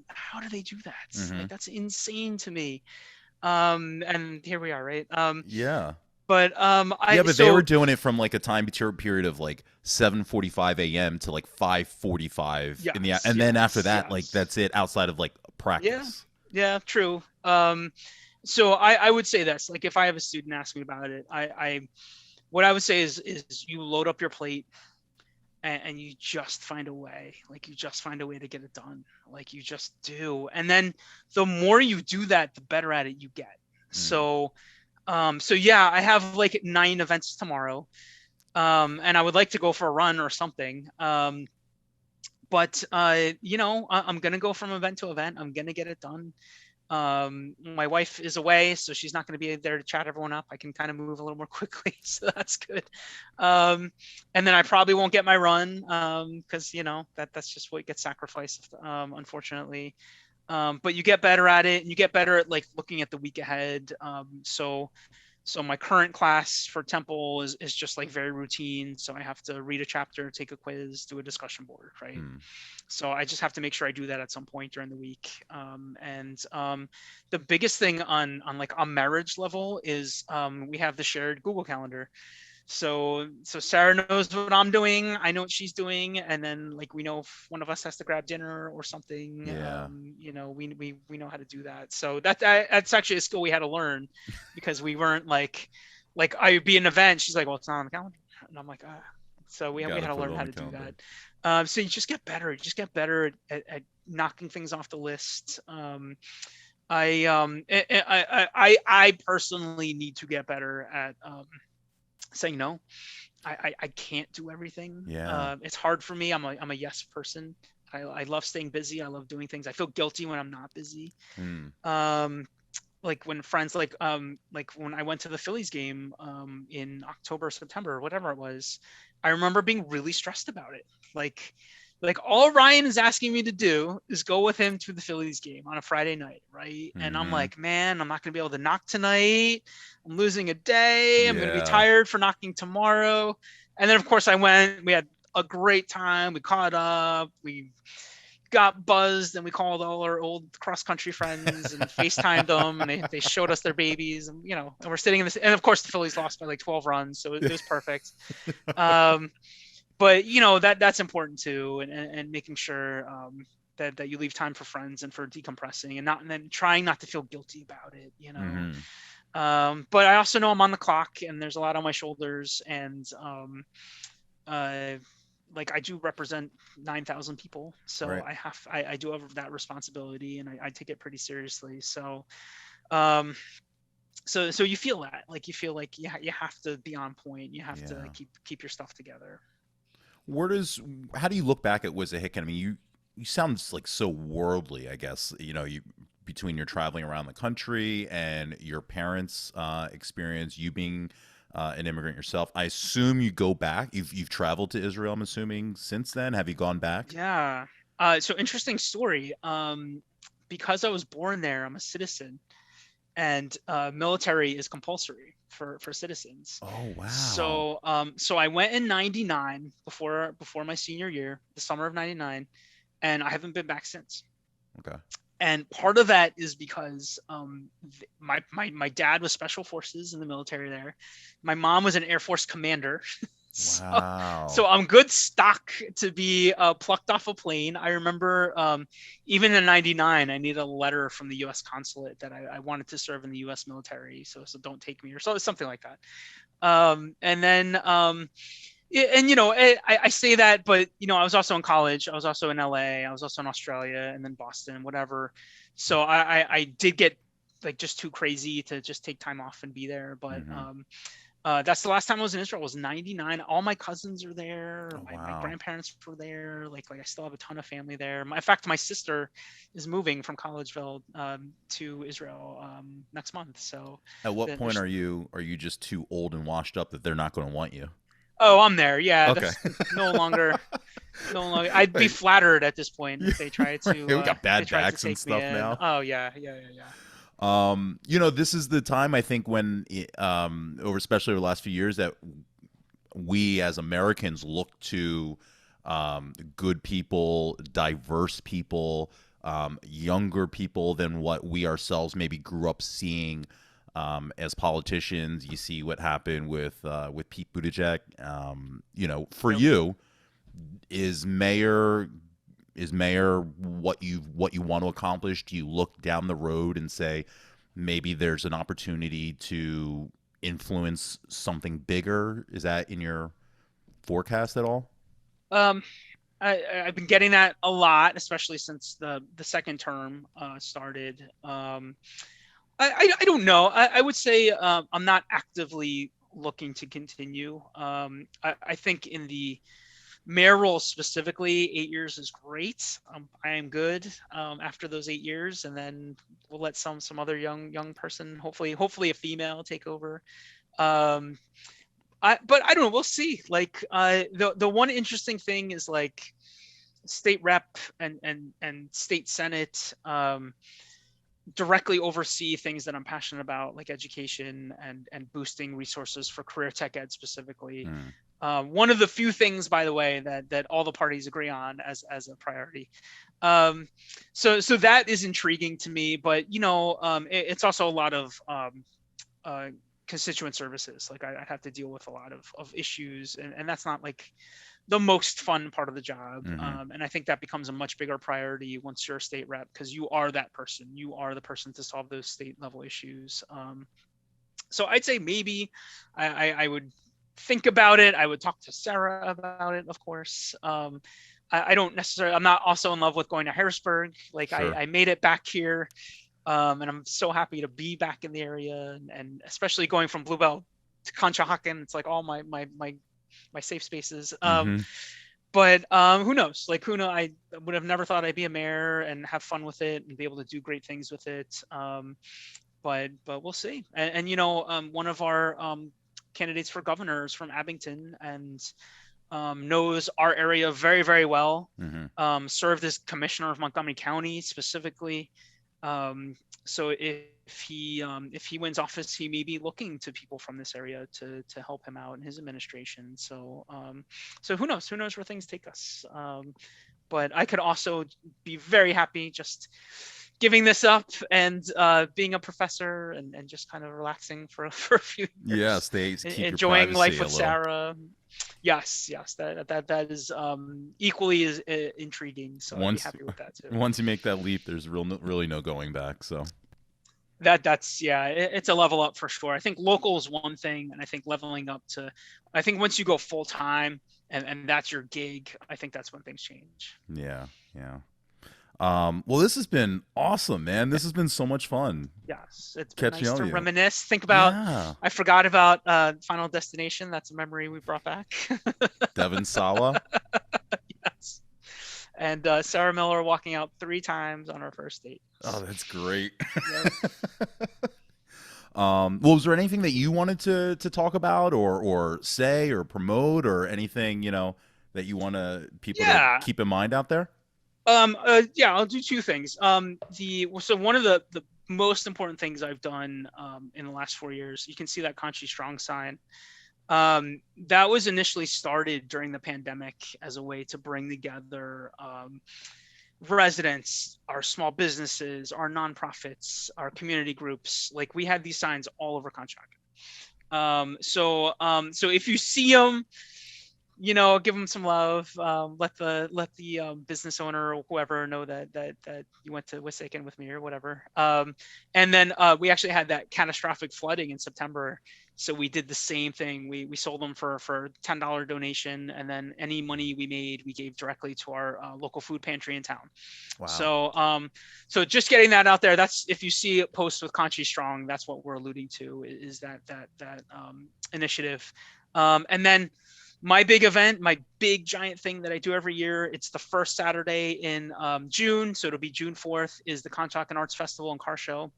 how do they do that? Like, that's insane to me. And here we are, right? Yeah. But they were doing it from like a time period of like 7:45 a.m. to like 5:45 in the and then after that, like that's it outside of like practice. Yeah, true. So I would say this, like if I have a student ask me about it, what I would say is you load up your plate and you just find a way, to get it done. Like you just do. And then the more you do that, the better at it you get. So yeah, I have like 9 events tomorrow. And I would like to go for a run or something. But I'm going to go from event to event. I'm going to get it done. My wife is away, so she's not going to be there to chat everyone up. I can kind of move a little more quickly, so that's good. And then I probably won't get my run because that's just what gets sacrificed, unfortunately. But you get better at it, and you get better at like looking at the week ahead. So my current class for Temple is just like very routine. So I have to read a chapter, take a quiz, do a discussion board, right? So I just have to make sure I do that at some point during the week. The biggest thing on like a marriage level is we have the shared Google Calendar. So Sarah knows what I'm doing, I know what she's doing, and then like we know if one of us has to grab dinner or something. Yeah. You know, we know how to do that. So that's actually a skill we had to learn, because we weren't like I'd be an event, she's like, well, it's not on the calendar, and I'm like, ah. So we had to learn how to do that. So you just get better. You just get better at knocking things off the list. I personally need to get better at saying no. I can't do everything. Yeah. It's hard for me. I'm a yes person. I love staying busy. I love doing things. I feel guilty when I'm not busy. Like when friends like when I went to the Phillies game in October, September, whatever it was, I remember being really stressed about it. Like all Ryan is asking me to do is go with him to the Phillies game on a Friday night, right? And I'm like, man, I'm not going to be able to knock tonight. I'm losing a day. I'm going to be tired for knocking tomorrow. And then, of course, I went. We had a great time. We caught up. We got buzzed, and we called all our old cross-country friends and FaceTimed them, and they showed us their babies. And, you know, and we're sitting in this. And, of course, the Phillies lost by like 12 runs, so it was perfect. But you know that's important too, and making sure that you leave time for friends and for decompressing, and then trying not to feel guilty about it, you know. But I also know I'm on the clock, and there's a lot on my shoulders, and like I do represent 9,000 people, so right. I do have that responsibility, and I take it pretty seriously. So so you feel that, like you feel like you have to be on point, you have to keep your stuff together. How do you look back at Wissahickon? I mean, you sound like so worldly, I guess, you know, between your traveling around the country and your parents' experience, you being an immigrant yourself. I assume you go back. You've traveled to Israel, I'm assuming, since then. Have you gone back? Yeah. So interesting story. Because I was born there, I'm a citizen, and military is compulsory for citizens. Oh wow. So I went in 99 before my senior year, the summer of 99, and I haven't been back since. Okay. And part of that is because my dad was special forces in the military there. My mom was an Air Force commander. Wow. So I'm good stock to be plucked off a plane. I remember even in 99, I needed a letter from the U.S. consulate that I wanted to serve in the U.S. military. So don't take me, or something like that. And then, and you know, I say that, but you know, I was also in college. I was also in LA. I was also in Australia, and then Boston, whatever. So I did get like just too crazy to just take time off and be there. But that's the last time I was in Israel. It was 99. All my cousins are there. Oh, my grandparents were there. Like I still have a ton of family there. In fact, my sister is moving from Collegeville to Israel next month. So at what point are you just too old and washed up that they're not going to want you? Oh, I'm there. Yeah. Okay. No longer. I'd be flattered at this point if they tried to. We got bad backs and stuff now. Oh yeah. You know, this is the time I think when, especially over the last few years, that we as Americans look to good people, diverse people, younger people than what we ourselves maybe grew up seeing as politicians. You see what happened with Pete Buttigieg. You know, for you, is mayor what you want to accomplish? Do you look down the road and say maybe there's an opportunity to influence something bigger? Is that in your forecast at all? I've been getting that a lot, especially since the second term started. I don't know. I would say I'm not actively looking to continue. I think in the mayor role specifically, 8 years is great. I am good after those 8 years, and then we'll let some other young person, hopefully a female, take over. But I don't know. We'll see. Like the one interesting thing is like state rep and state senate, directly oversee things that I'm passionate about, like education and boosting resources for career tech ed specifically. One of the few things, by the way, that all the parties agree on as a priority. So that is intriguing to me, but it's also a lot of constituent services. Like I have to deal with a lot of issues, and that's not like the most fun part of the job. And I think that becomes a much bigger priority once you're a state rep, because you are that person. You are the person to solve those state level issues. So I'd say maybe I would think about it. I would talk to Sarah about it, of course. I don't necessarily, I'm not also in love with going to Harrisburg. Like Sure. I made it back here. And I'm so happy to be back in the area, and especially going from Bluebell to Conshohocken. It's like all my safe spaces. But who knows? Like I would have never thought I'd be a mayor and have fun with it and be able to do great things with it. But we'll see. And one of our candidates for governor is from Abington and knows our area very, very well. Served as commissioner of Montgomery County specifically. So if he wins office, he may be looking to people from this area to help him out in his administration. So who knows where things take us. But I could also be very happy just giving this up and being a professor and just kind of relaxing for a few years. Keep enjoying life with little. Sarah. Yes, that is equally as intriguing. So I'd be happy with that too. Once you make that leap, there's really no going back. So that's it's a level up for sure. I think local is one thing, and I think leveling up to, I think once you go full time and that's your gig, I think that's when things change. Yeah. Well, this has been awesome, man. This has been so much fun. Yes, it's been nice to reminisce. Think about, I forgot about Final Destination. That's a memory we brought back. Devon Sawa. Yes. And Sarah Miller walking out 3 times on our first date. Oh, that's great. Well, was there anything that you wanted to talk about or say or promote or anything, that you want people to keep in mind out there? I'll do 2 things. So one of the most important things I've done in the last 4 years, you can see that Conshy Strong sign. That was initially started during the pandemic as a way to bring together residents, our small businesses, our nonprofits, our community groups. Like we had these signs all over Conshohocken. So if you see them, give them some love. Let the business owner or whoever know that you went to Wissahickon with me or whatever. And then we actually had that catastrophic flooding in September. So we did the same thing. We sold them for $10 donation, and then any money we made, we gave directly to our local food pantry in town. Wow. So just getting that out there. That's, if you see a post with Conshy Strong, that's what we're alluding to, is that initiative. And then my big event, my big giant thing that I do every year, it's the first Saturday in June. So it'll be June 4th, is the Conshohocken Arts Festival and Car Show.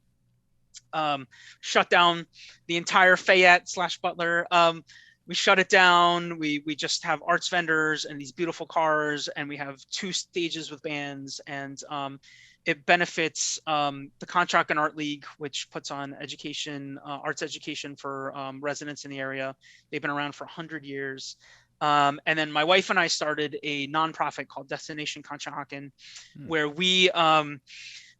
Shut down the entire Fayette/Butler. We shut it down. We just have arts vendors and these beautiful cars, and we have 2 stages with bands, and it benefits the Conshohocken Art League, which puts on education, arts education for residents in the area. They've been around for 100 years. And then my wife and I started a nonprofit called Destination Conshohocken, where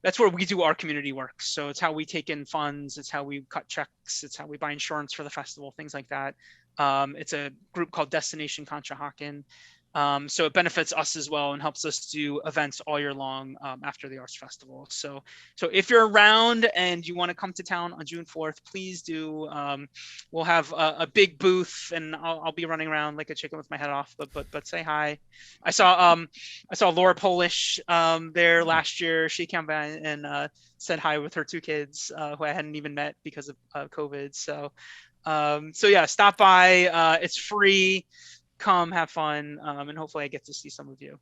that's where we do our community work. So it's how we take in funds, it's how we cut checks, it's how we buy insurance for the festival, things like that. It's a group called Destination Conshohocken. So it benefits us as well and helps us do events all year long after the Arts Festival. So if you're around and you want to come to town on June 4th, please do. We'll have a big booth, and I'll be running around like a chicken with my head off. But say hi. I saw Laura Polish there last year. She came by and said hi with her 2 kids who I hadn't even met because of COVID. So yeah, stop by. It's free. Come have fun, and hopefully I get to see some of you.